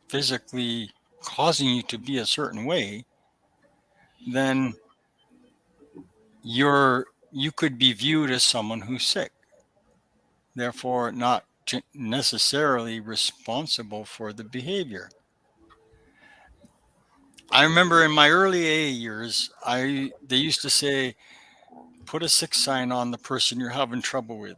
physically causing you to be a certain way, then you could be viewed as someone who's sick, therefore not necessarily responsible for the behavior. I remember in my early AA years, they used to say, put a sick sign on the person you're having trouble with.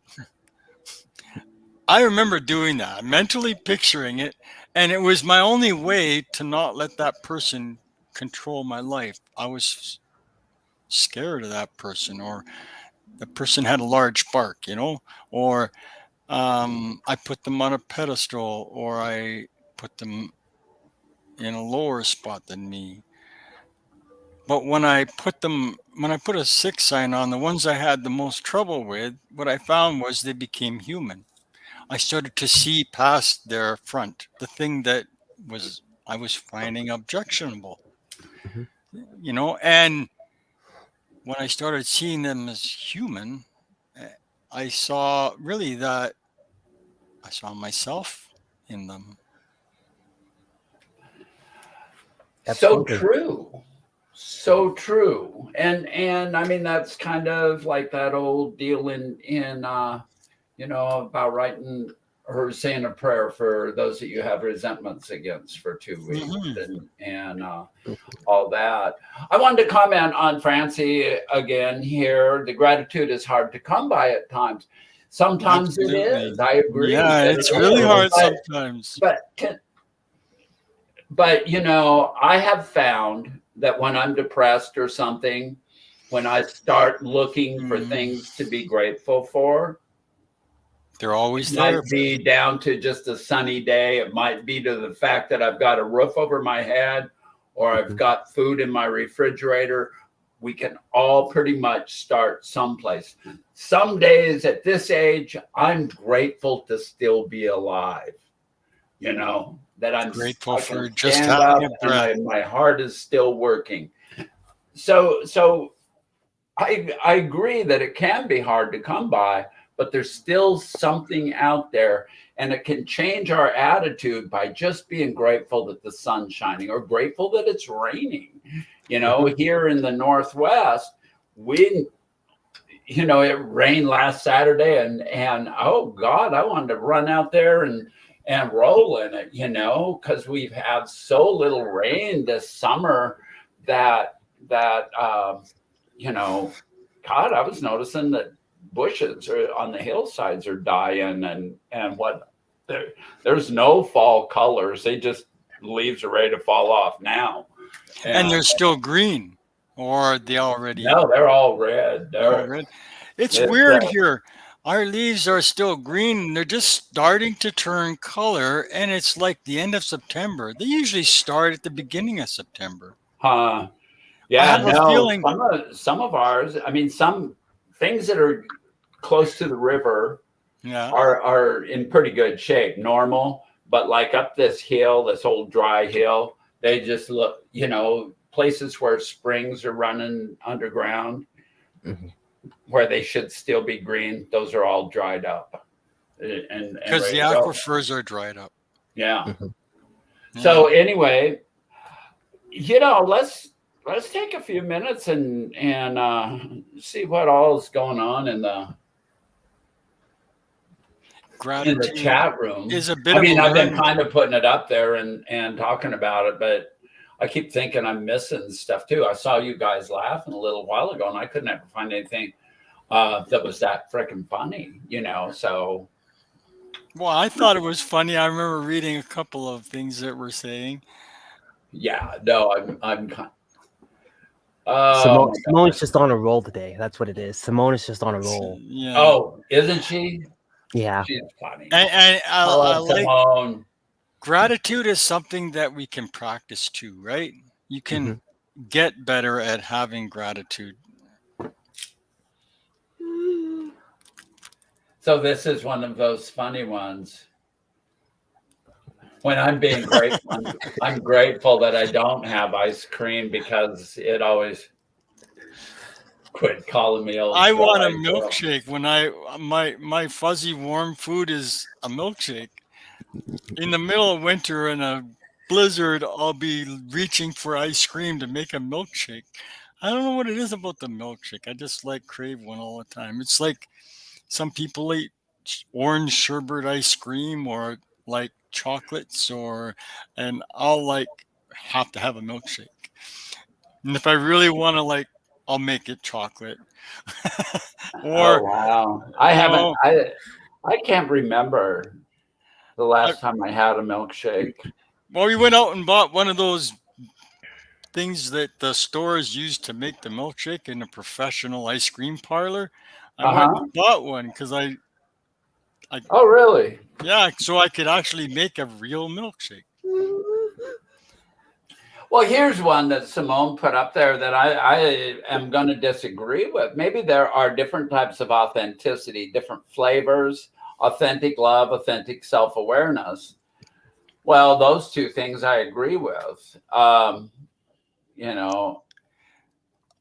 I remember doing that, mentally picturing it, and it was my only way to not let that person control my life. I was scared of that person, or the person had a large bark, or I put them on a pedestal, or I put them in a lower spot than me. But when I put a sick sign on the ones I had the most trouble with, what I found was they became human. I started to see past their front, the thing that I was finding objectionable, Mhm. and when I started seeing them as human, I saw really that I saw myself in them. So Absolutely. true. So true. And I mean that's kind of like that old deal in about writing or saying a prayer for those that you have resentments against for 2 weeks Mhm. and all that. I wanted to comment on Francie again here. The gratitude is hard to come by at times. Sometimes it Absolutely. is. I agree Yeah, that it's it really is. hard sometimes. But I have found that when I'm depressed or something, when I start looking for Mm, things to be grateful for, they're always might there. be down to just a sunny day. It might be to the fact that I've got a roof over my head or I've Mhm. got food in my refrigerator. We can all pretty much start someplace. Some days at this age, I'm grateful to still be alive, that Grateful I can for just stand having up a and breath. my heart is still working. So I agree that it can be hard to come by, but there's still something out there, and it can change our attitude by just being grateful that the sun's shining or grateful that it's raining. Mhm. Here in the Northwest, we it rained last Saturday, and oh God, I wanted to run out there and roll in it, because we've had so little rain this summer that God, I was noticing that bushes on the hillsides are dying, and there's no fall colors. They just leaves are ready to fall off now. And And they're still green, or they already no, they're all red. all red. It's It's weird here. Our leaves are still green. They're just starting to turn color, and it's like the end of September. They usually start at the beginning of September. I Yeah, have a no, feeling. some of ours, I mean, some things that are close to the river Yeah. are in pretty good shape, normal, but like up this hill, this old dry hill, they just look, places where springs are running underground Mhm. where they should still be green, those are all dried up and Because the ready to go. aquifers are dried up. Yeah. Mhm. So Yeah. anyway, let's take a few minutes and see what all is going on in the Gratitude chat room. is a bit I of a mean, I've been learn. kind of putting it up there and talking about it, but I keep thinking I'm missing stuff too. I saw you guys laughing a little while ago, and I couldn't ever find anything that was that freaking funny, So Well, I thought it was funny. I remember reading a couple of things that we're saying. yeah, no, I'm Oh, my Simone's God. just on a roll today. That's what it is. Simone is just on a roll. Yeah. Oh, isn't she? Yeah. She's funny. And I I love like Simone. gratitude is something that we can practice too, right? You can get better at having gratitude. So this is one of those funny ones. When I'm being grateful, I'm grateful that I don't have ice cream because it always quit calling me old. I want a dry girl. milkshake when my fuzzy warm food is a milkshake. In the middle of winter in a blizzard, I'll be reaching for ice cream to make a milkshake. I don't know what it is about the milkshake. I just like crave one all the time. It's like some people eat orange sherbet ice cream or like chocolates and I'll like have to have a milkshake. And if I really want to I'll make it chocolate. Oh Or wow! you know, I can't remember the I, last time I had a milkshake. well, we went out and bought one of those things that the stores use to make the milkshake in a professional ice cream parlor. I went Uh-huh. and bought one because Oh really? so I could actually make a real milkshake. Well, here's one that Simone put up there that I am going to disagree with. Maybe there are different types of authenticity, different flavors, authentic love, authentic self-awareness. Well, those two things I agree with. You know,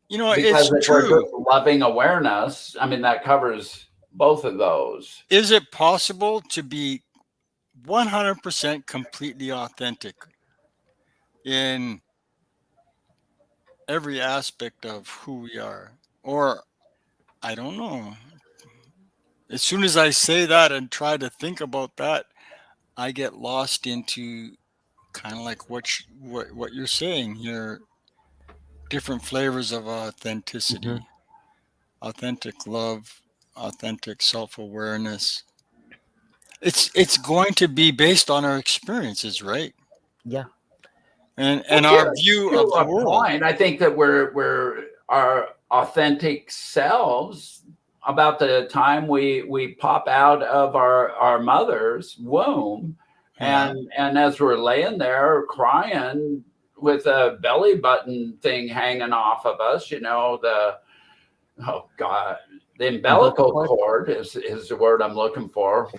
because It's if we're true. just loving awareness, I mean, that covers both of those. Is it possible to be 100% completely authentic in every aspect of who we are? Or I don't know. As soon as I say that and try to think about that, I get lost into kind of like what you're saying here, different flavors of authenticity, authentic love, authentic self-awareness. It's going to be based on our experiences, right? Yeah. And To, our view to of the a world. point, I think that we're our authentic selves about the time we pop out of our mother's womb, Yeah. and as we're laying there crying with a belly button thing hanging off of us, oh God, the umbilical cord is the word I'm looking for.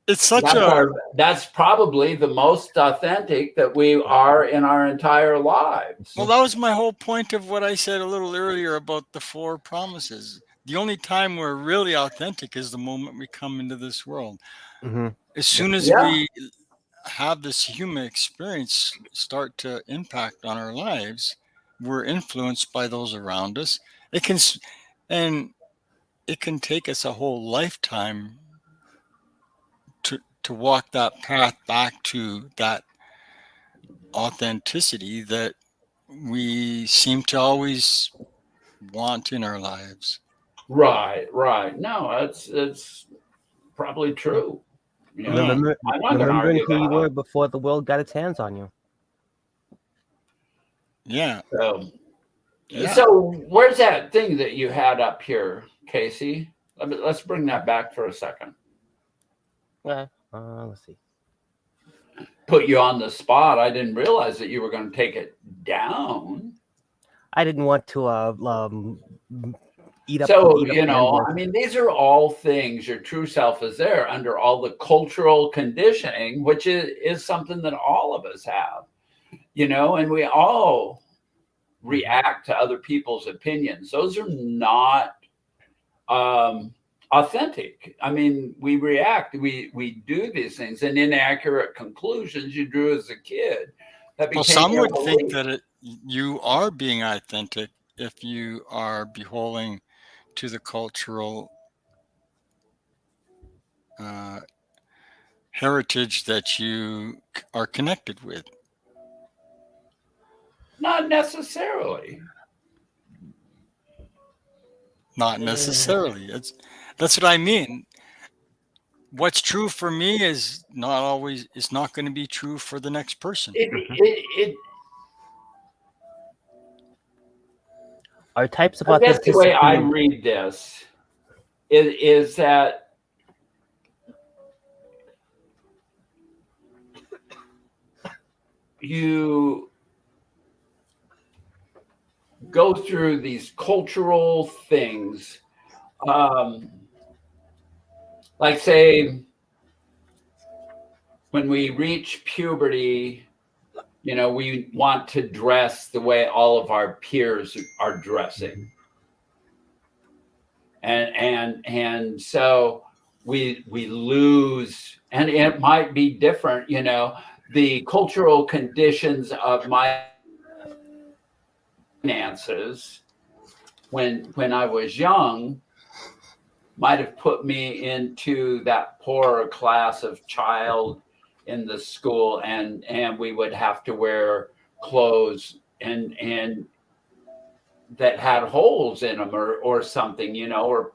It's such a That's probably the most authentic that we are in our entire lives. Well, that was my whole point of what I said a little earlier about the four promises. The only time we're really authentic is the moment we come into this world. As soon as Yeah, we have this human experience start to impact on our lives, we're influenced by those around us. It can and it can take us a whole lifetime to walk that path back to that authenticity that we seem to always want in our lives. right. No, it's probably true. Yeah. I'm not going to Remembering argue who you were that. before the world got its hands on you. Yeah. So where's that thing that you had up here, Casey? Let's bring that back for a second. Okay. Let's see. Put you on the spot. I didn't realize that you were going to take it down. I didn't want to eat up. So, eat up I mean, these are all things. Your true self is there under all the cultural conditioning, which is something that all of us have, and we all react to other people's opinions. Those are not authentic. I mean, we react, we do these things, and inaccurate conclusions you drew as a kid. That Well, became some your would think belief. that you are being authentic if you are beholding to the cultural heritage that you are connected with. Not necessarily. Not necessarily. That's what I mean. What's true for me is not going to be true for the next person. It are types of I guess the way I authenticity. read this is that you go through these cultural things, like say when we reach puberty, we want to dress the way all of our peers are dressing, and so we lose, and it might be different, the cultural conditions of my finances when I was young might have put me into that poorer class of child in the school, and we would have to wear clothes and that had holes in them or something, or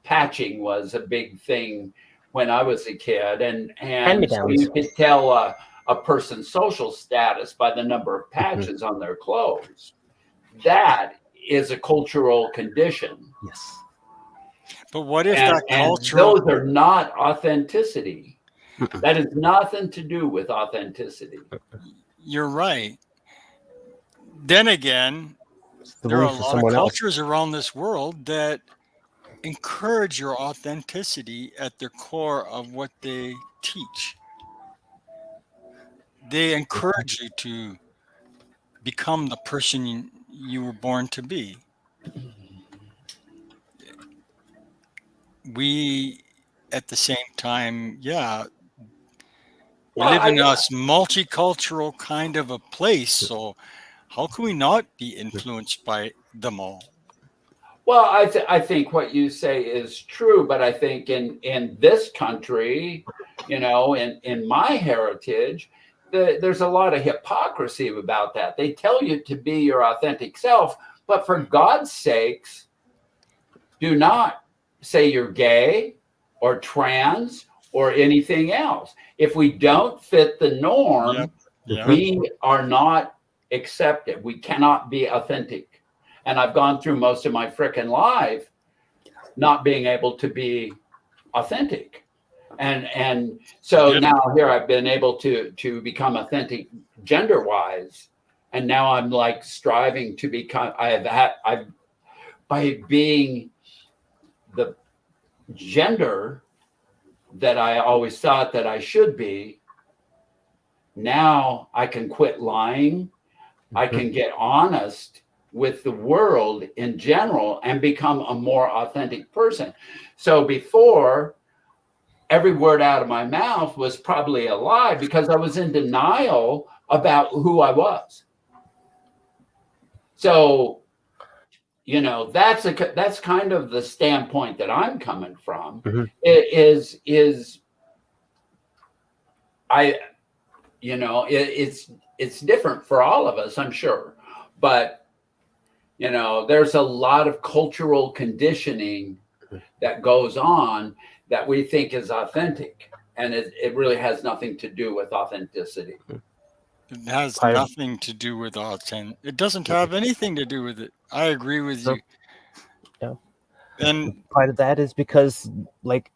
patching was a big thing when I was a kid, and so Hand-me-downs. you could tell a person's social status by the number of patches on their clothes. That is a cultural condition. Yes. But what if And, that and cultural? those are not authenticity. That has nothing to do with authenticity. You're right. Then again, It's the there are a beliefs of lot of someone else. cultures around this world that encourage your authenticity at their core of what they teach. They encourage you to become the person you were born to be. We, at the same time, yeah, we Well, live in a multicultural kind of a place. So how can we not be influenced by them all? well, I think what you say is true, but I think in this country, in my heritage, there's a lot of hypocrisy about that. They tell you to be your authentic self, but for God's sakes, do not say you're gay or trans or anything else. If we don't fit the norm, Yep. Yeah. we are not accepted. We cannot be authentic. And I've gone through most of my frickin' life not being able to be authentic. And so Yep. now here I've been able to become authentic gender wise. And now I'm like striving to become, I've by being the gender that I always thought that I should be, now I can quit lying. I can get honest with the world in general and become a more authentic person. So before, every word out of my mouth was probably a lie because I was in denial about who I was. So, that's kind of the standpoint that I'm coming from. Mhm. Is I, it's different for all of us, I'm sure, but there's a lot of cultural conditioning that goes on that we think is authentic, and it really has nothing to do with authenticity. It has Part of- nothing to do with authentic. It doesn't have anything to do with it. I agree with So- you. Yeah. And Part of that is because, like,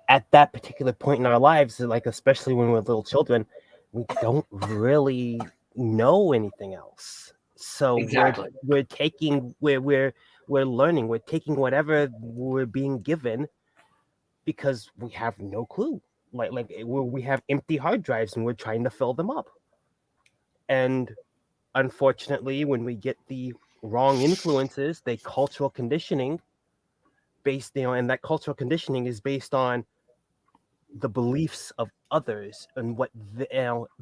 at that particular point in our lives, like especially when we're little children, we don't really know anything else. So Exactly. we're taking we're learning, we're taking whatever we're being given because we have no clue. Like we have empty hard drives and we're trying to fill them up. And unfortunately, when we get the wrong influences, the cultural conditioning based, and that cultural conditioning is based on the beliefs of others and what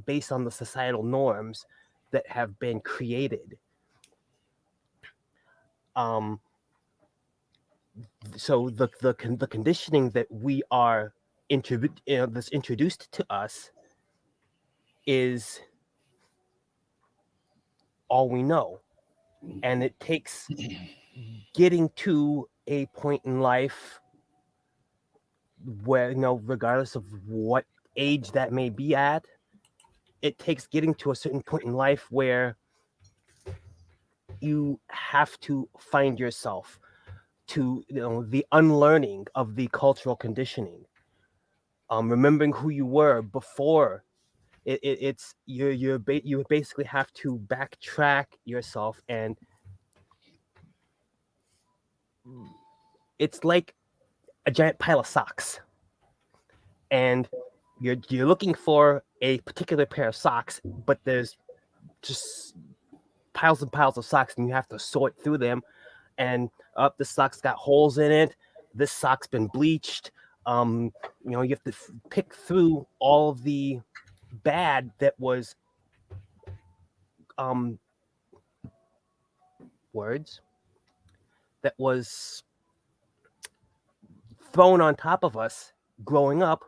based on the societal norms that have been created. So the conditioning that we are that's introduced to us is all we know, and it takes getting to a point in life where, regardless of what age that may be at, it takes getting to a certain point in life where you have to find yourself, to the unlearning of the cultural conditioning, remembering who you were before. It's you basically have to backtrack yourself, and it's like a giant pile of socks, and you're looking for a particular pair of socks, but there's just piles and piles of socks, and you have to sort through them. And up, the sock's got holes in it. This sock's been bleached. You have to pick through all of the bad that was words that was thrown on top of us growing up.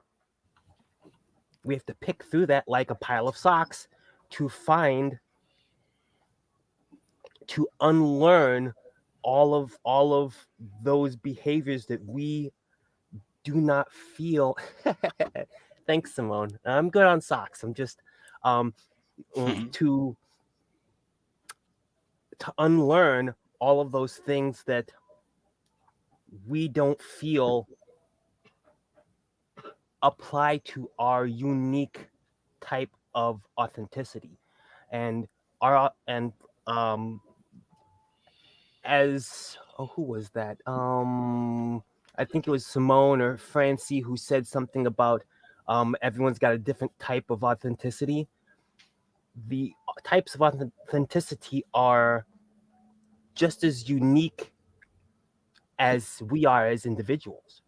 We have to pick through that like a pile of socks to unlearn all of those behaviors that we do not feel. Thanks, Simone. I'm good on socks. I'm just to unlearn all of those things that we don't feel apply to our unique type of authenticity. And our and as who was that? I think it was Simone or Francie who said something about everyone's got a different type of authenticity. The types of authenticity are just as unique as we are as individuals.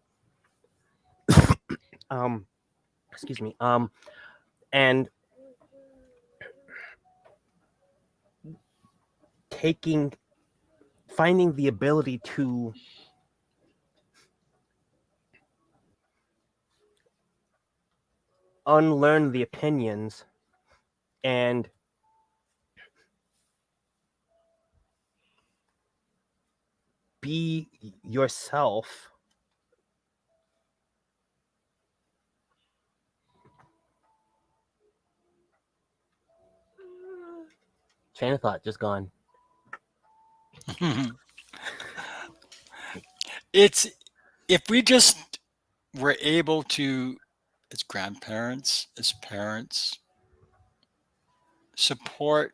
Excuse me. And finding the ability to unlearn the opinions and be yourself. Train of thought just gone. It's if we just were able to, as grandparents, as parents, support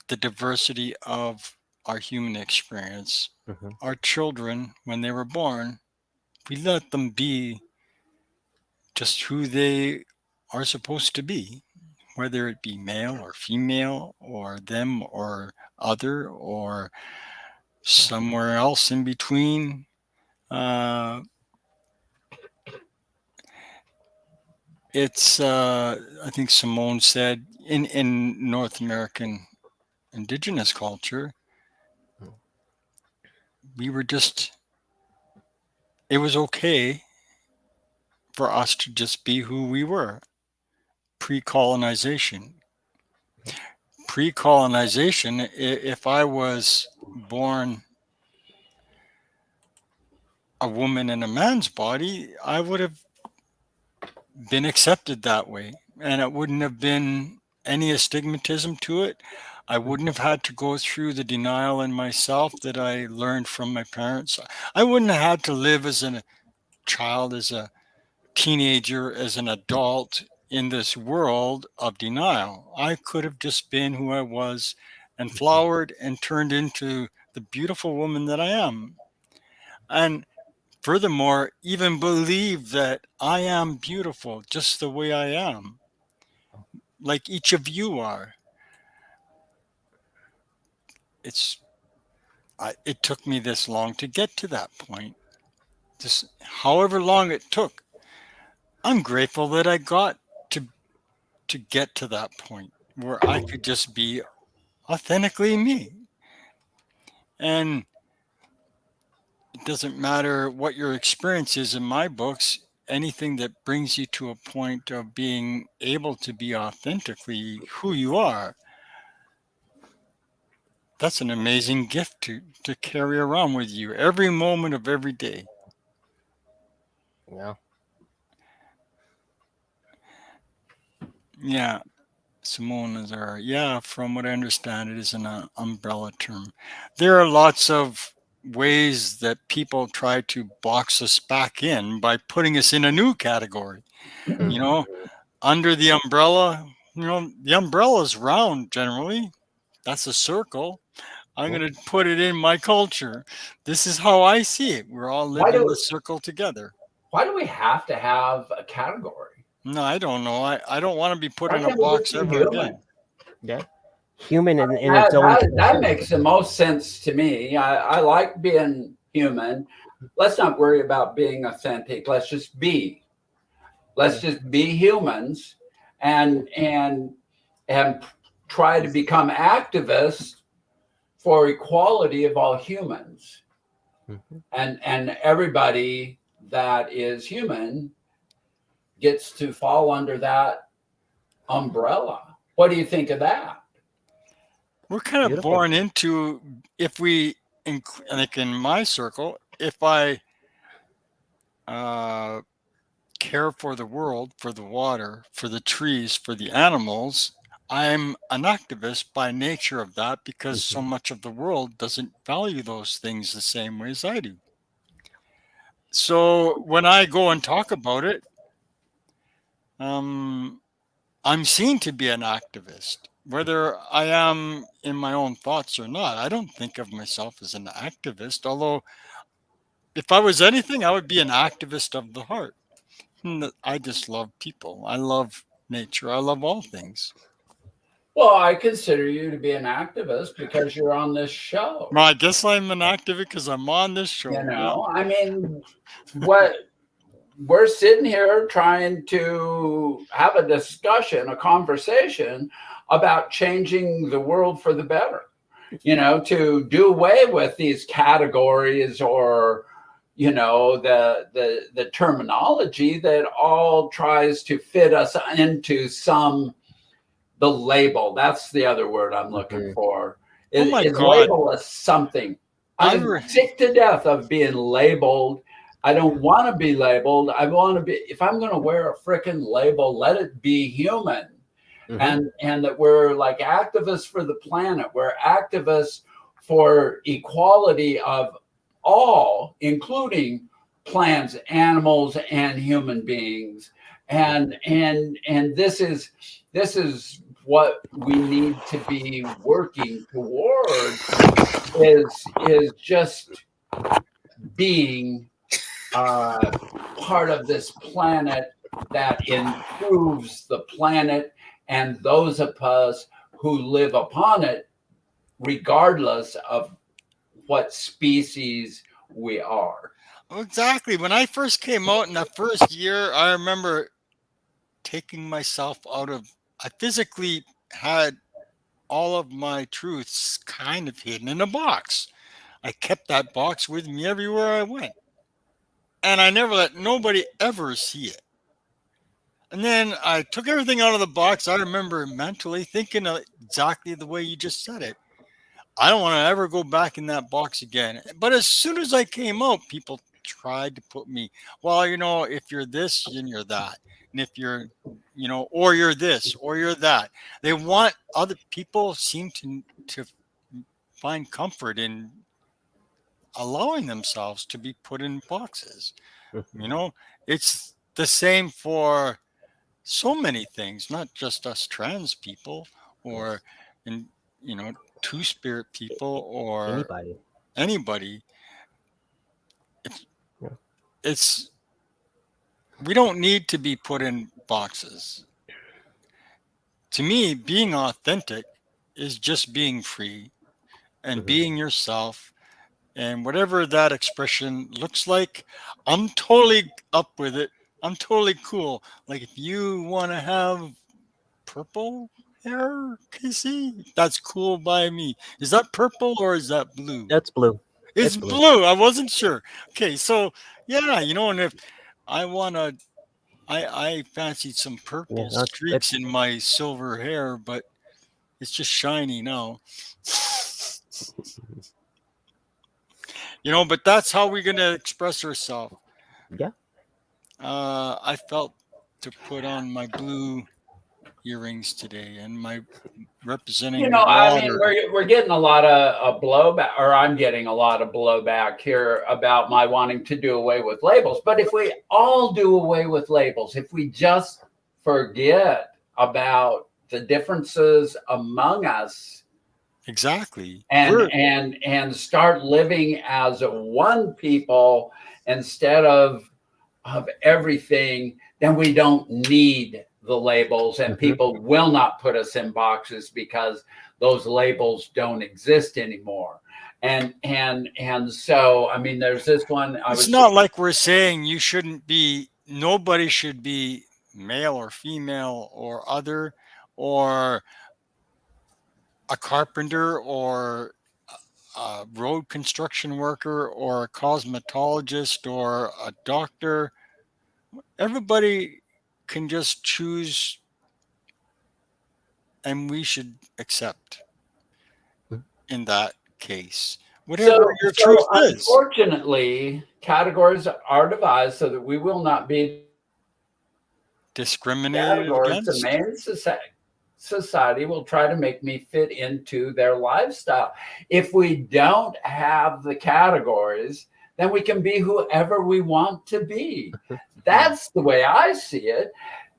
the diversity of our human experience, our children, when they were born, we let them be just who they are supposed to be, whether it be male or female or them or other or somewhere else in between. It's I think Simone said in North American indigenous culture, we were just, it was okay for us to just be who we were. Pre-colonization, if I was born a woman in a man's body, I would have been accepted that way, and it wouldn't have been any astigmatism to it. I wouldn't have had to go through the denial in myself that I learned from my parents. I wouldn't have had to live as a child, as a teenager, as an adult in this world of denial. I could have just been who I was and flowered and turned into the beautiful woman that I am. And furthermore, even believe that I am beautiful just the way I am, like each of you are. It took me this long to get to that point. Just however long it took, I'm grateful that I got to get to that point where I could just be authentically me. And it doesn't matter what your experience is in my books, anything that brings you to a point of being able to be authentically who you are, that's an amazing gift to carry around with you every moment of every day. Yeah. Yeah. Simone Lazar. Yeah, from what I understand, it is an umbrella term. There are lots of ways that people try to box us back in by putting us in a new category. You know, under the umbrella, the umbrella is round generally. That's a circle. I'm going to put it in my culture. This is how I see it. We're all Why living do the circle together. why do we have to have a category? No, I don't know. I don't want to be put Why in a can't we just box be ever human? again. Yeah. Human in its That, own that, true that sense. makes the most sense to me. I like being human. Let's not worry about being authentic. Let's just be. Let's just be humans and try to become activists for equality of all humans. And everybody that is human gets to fall under that umbrella. What do you think of that? We're kind of Beautiful. born into, if we, like in my circle, if I care for the world, for the water, for the trees, for the animals, I'm an activist by nature of that because so much of the world doesn't value those things the same way as I do. So when I go and talk about it, I'm seen to be an activist, whether I am in my own thoughts or not. I don't think of myself as an activist, although if I was anything, I would be an activist of the heart. I just love people. I love nature. I love all things. Well, I consider you to be an activist because you're on this show. Well, I guess I'm an activist because I'm on this show. I mean, what we're sitting here trying to have a discussion, a conversation about changing the world for the better, to do away with these categories or the terminology that all tries to fit us into the label. That's the other word I'm looking for. Oh my Is God. label as something. I'm sick to death of being labeled. I don't want to be labeled. I want to be, if I'm going to wear a freaking label, let it be human. And that we're like activists for the planet. We're activists for equality of all, including plants, animals, and human beings. And this is what we need to be working toward is just being part of this planet that improves the planet and those of us who live upon it, regardless of what species we are. Exactly. When I first came out in the first year, I remember taking myself out of, I physically had all of my truths kind of hidden in a box. I kept that box with me everywhere I went. And I never let nobody ever see it. And then I took everything out of the box. I remember mentally thinking exactly the way you just said it. I don't want to ever go back in that box again. But as soon as I came out, people tried to put me, well, if you're this, then you're that. And if you're, or you're this, or you're that. They want other people seem to find comfort in allowing themselves to be put in boxes. It's the same for so many things, not just us trans people or, and two-spirit people or anybody. It's we don't need to be put in boxes. To me, being authentic is just being free and being yourself, and whatever that expression looks like, I'm totally up with it. I'm totally cool. Like if you want to have purple hair, Casey, that's cool by me. Is that purple or is that blue? That's blue. It's blue. I wasn't sure. Okay, so yeah, and if I want to, I fancied some purple streaks in my silver hair, but it's just shiny now. But that's how we're gonna express ourselves. Yeah. I felt to put on my blue earrings today, and my representing You the know, I mean, water. we're getting a lot of blowback, or I'm getting a lot of blowback here about my wanting to do away with labels. But if we all do away with labels, if we just forget about the differences among us Exactly. and start living as a one people instead of everything, then we don't need the labels, and people will not put us in boxes because those labels don't exist anymore. And so, I mean, there's this one I It's was. not like we're saying nobody should be male or female or other, or a carpenter or a road construction worker or a cosmetologist or a doctor. Everybody can just choose, and we should accept in that case whatever your truth So is. unfortunately, categories are devised so that we will not be Discriminated categories. The against. main society will try to make me fit into their lifestyle. If we don't have the categories, then we can be whoever we want to be. That's the way I see it.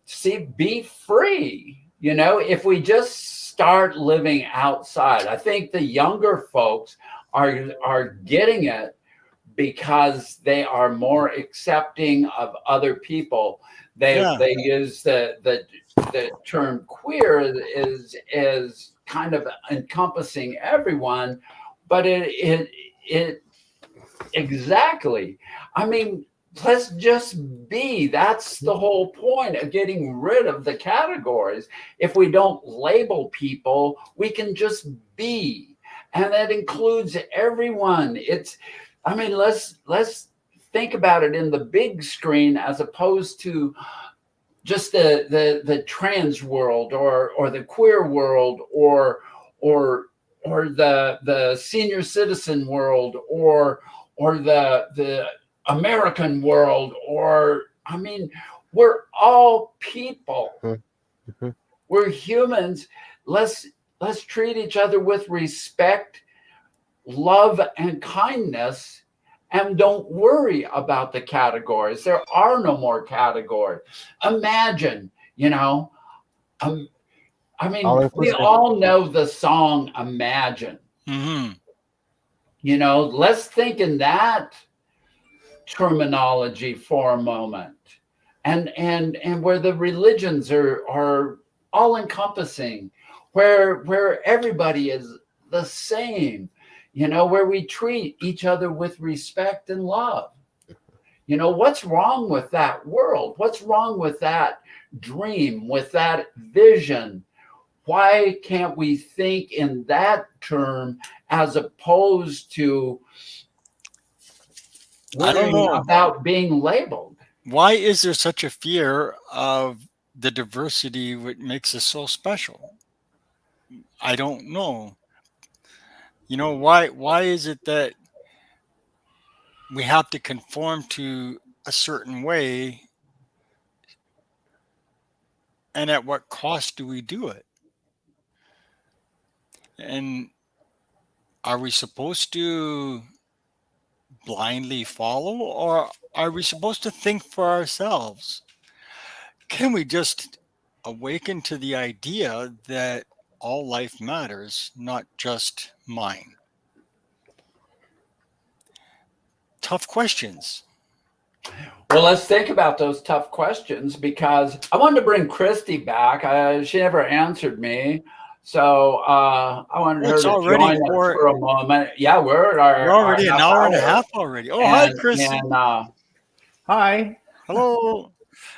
See, be free. You know, if we just start living outside, I think the younger folks are getting it because they are more accepting of other people. Yeah. They use the term queer is kind of encompassing everyone, but it exactly. I mean, let's just be. That's the whole point of getting rid of the categories. If we don't label people, we can just be, and that includes everyone. I mean, let's think about it in the big screen as opposed to just the trans world or the queer world or the senior citizen world or the American world. Or I mean, we're all people. We're humans. Let's treat each other with respect, love, and kindness, and don't worry about the categories. There are no more categories. Imagine, you know, I mean, we all know the song Imagine. Mm-hmm. You know, let's think in that terminology for a moment. And where the religions are all encompassing, where everybody is the same, you know, where we treat each other with respect and love. You know, what's wrong with that world? What's wrong with that dream, with that vision? Why can't we think in that term as opposed to I don't worrying know. about being labeled? Why is there such a fear of the diversity what makes us so special? I don't know. You know, why is it that we have to conform to a certain way, and at what cost do we do it? And are we supposed to blindly follow, or are we supposed to think for ourselves? Can we just awaken to the idea that all life matters, not just mine? Tough questions. Well, let's think about those tough questions, because I wanted to bring Christy back. She never answered me. So I wanted her It's to already join us for a moment. Yeah, we're at we're our already an half hour and a hour. half already. Oh, hi, Chrissy. And Hi. Hello.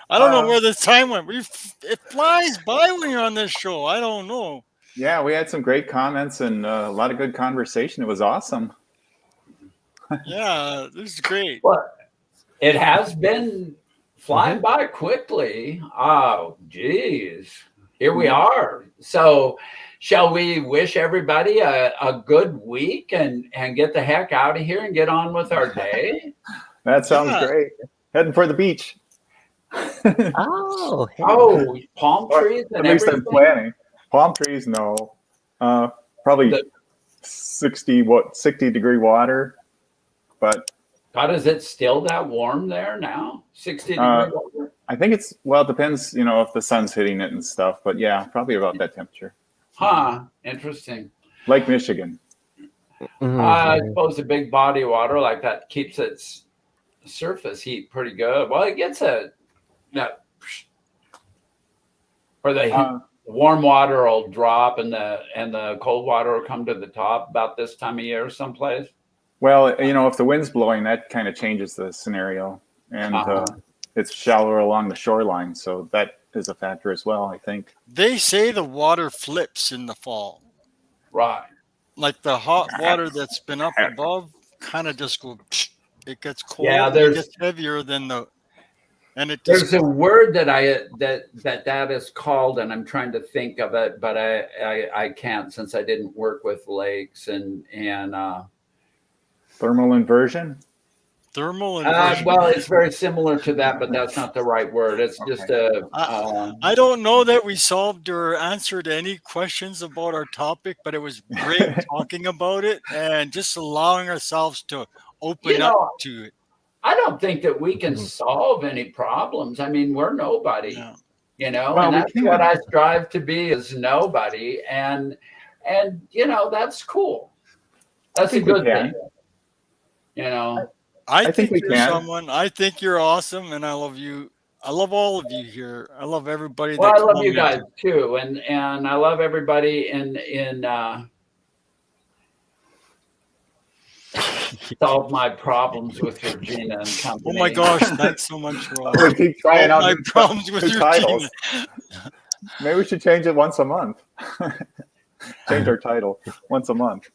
I don't know where this time went. It flies by when you're on this show. I don't know. Yeah, we had some great comments and a lot of good conversation. It was awesome. Yeah, this is great. well, it has been flying by quickly. Oh, geez. Here we are. So shall we wish everybody a good week and get the heck out of here and get on with our day? That sounds Yeah. great. Heading for the beach. Oh, hey. Oh, palm Or trees at and least I'm everything. planning. Palm trees, no. Probably The- 60-degree water, but God, is it still that warm there now? 60 Uh, degree water? I think it's, well, it depends, if the sun's hitting it and stuff, but yeah, probably about that temperature. Huh. Interesting. Lake Michigan. I Mhm. suppose a big body of water like that keeps its surface heat pretty good. Well, it gets where the warm water will drop and the cold water will come to the top about this time of year someplace. Well, if the wind's blowing, that kind of changes the scenario, and it's shallower along the shoreline, so that is a factor as well, I think. They say the water flips in the fall. Right. Like the hot water that's been up above kind of just go, it gets cold, Yeah, and it gets heavier than and it just, there's a word that is called, and I'm trying to think of it, but I can't, since I didn't work with lakes and Thermal inversion? thermal inversion. well, it's very similar to that, but that's not the right word. It's just I don't know that we solved or answered any questions about our topic, but it was great talking about it and just allowing ourselves to open up to it. I don't think that we can solve any problems. I mean, we're nobody, Well, and we that's can. what I strive to be, is nobody. And that's cool. That's a good thing. I think we you're can. someone. I think you're awesome, and I love you. I love all of you here. I love everybody. Well, that I love you guys commented. too, and I love everybody in solve my problems with Regina and company. Oh my gosh! Thanks so much for all. We keep trying out my new problems with new your titles. Regina. Maybe we should change it once a month. Change our title once a month.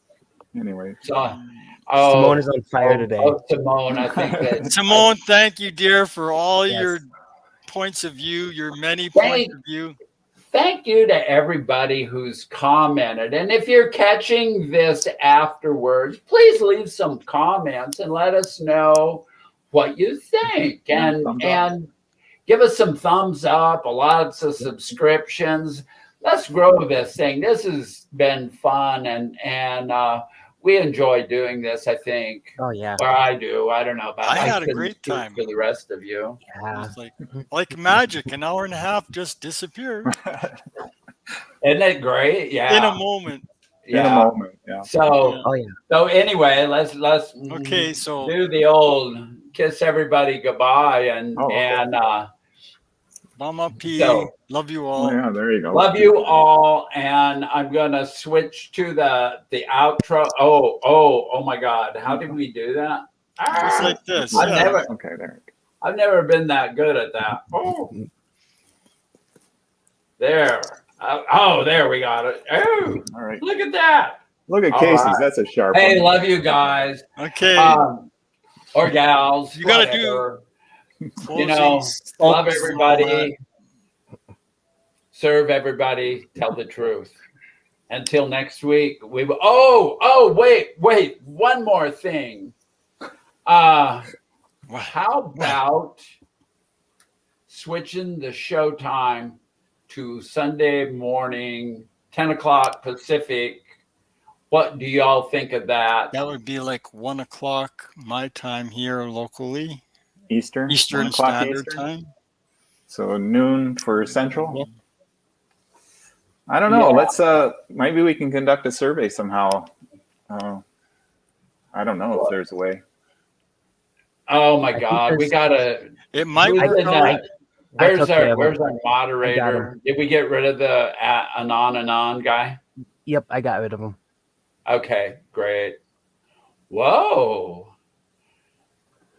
Anyway. So, Simone is on fire today. Simone, I think that Simone, thank you, dear, for all your points of view, your many points of view. Thank you to everybody who's commented. And if you're catching this afterwards, please leave some comments and let us know what you think. And give us some thumbs up, lots of subscriptions. Let's grow this thing. This has been fun, and we enjoy doing this, I think. Oh yeah. Or I do. I don't know about. I had a couldn't great speak time. for the rest of you. Yeah. It's like magic. An hour and a half just disappeared Isn't it great? Yeah. in a moment. Yeah. In a moment. Yeah. So. Oh yeah. So anyway, let's Okay, so do the old kiss everybody goodbye and Mama P, so- love you Oh, all. yeah, there you go. love you all, and I'm gonna switch to the outro. Oh my God, how did we do that? Just like this. I've Yeah. never Okay, there. I've never been that good at that. Oh, there. There we got it. Oh, All right. look at that. Look at All Casey's. right. That's a sharp Hey, one. love you guys. Okay. Or gals. You gotta whatever. closing Love thoughts, everybody. Serve everybody. Tell the truth. Until next week, we will. Wait. One more thing. How about switching the show time to Sunday morning, 10 o'clock Pacific? What do y'all think of that? That would be like 1 o'clock my time here locally, Eastern 1 o'clock Standard Eastern. Time. So noon for Central. I don't know. Yeah. Let's maybe we can conduct a survey somehow. I don't know if there's a way. Oh my God, we gotta. It might who's work in out. that? I took care Where's of our it. moderator? Did we get rid of the Anon guy? Yep, I got rid of him. Okay, great. Whoa.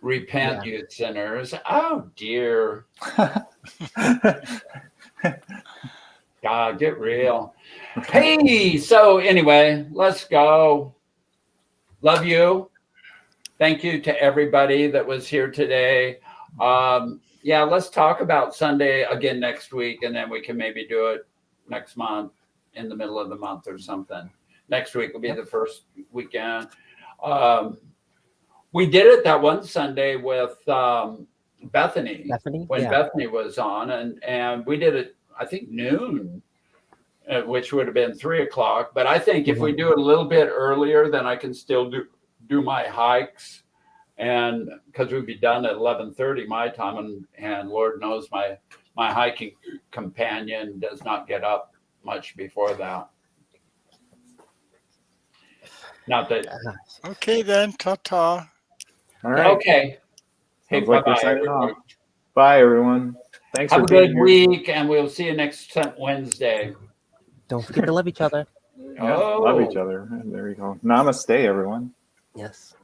Repent, you sinners. Oh dear. God, get real. Hey, so anyway, let's go. Love you. Thank you to everybody that was here today. Let's talk about Sunday again next week, and then we can maybe do it next month in the middle of the month or something. Next week will be the first weekend. We did it that one Sunday with Bethany. When Yeah. Bethany was on, and we did it, I think noon, which would have been 3 o'clock. But I think if we do it a little bit earlier, then I can still do my hikes, and because we'd be done at 11:30 my time, and Lord knows my hiking companion does not get up much before that. Not that. Okay, then. Ta-ta. All right. Okay. Hey, Sounds like we're bye-bye, signing everyone. off. Bye, everyone. Thanks Have for a being good here. week, and we'll see you next Wednesday. Don't forget to love each other. Yeah, love each Oh. other. There you go. Namaste, everyone. Yes.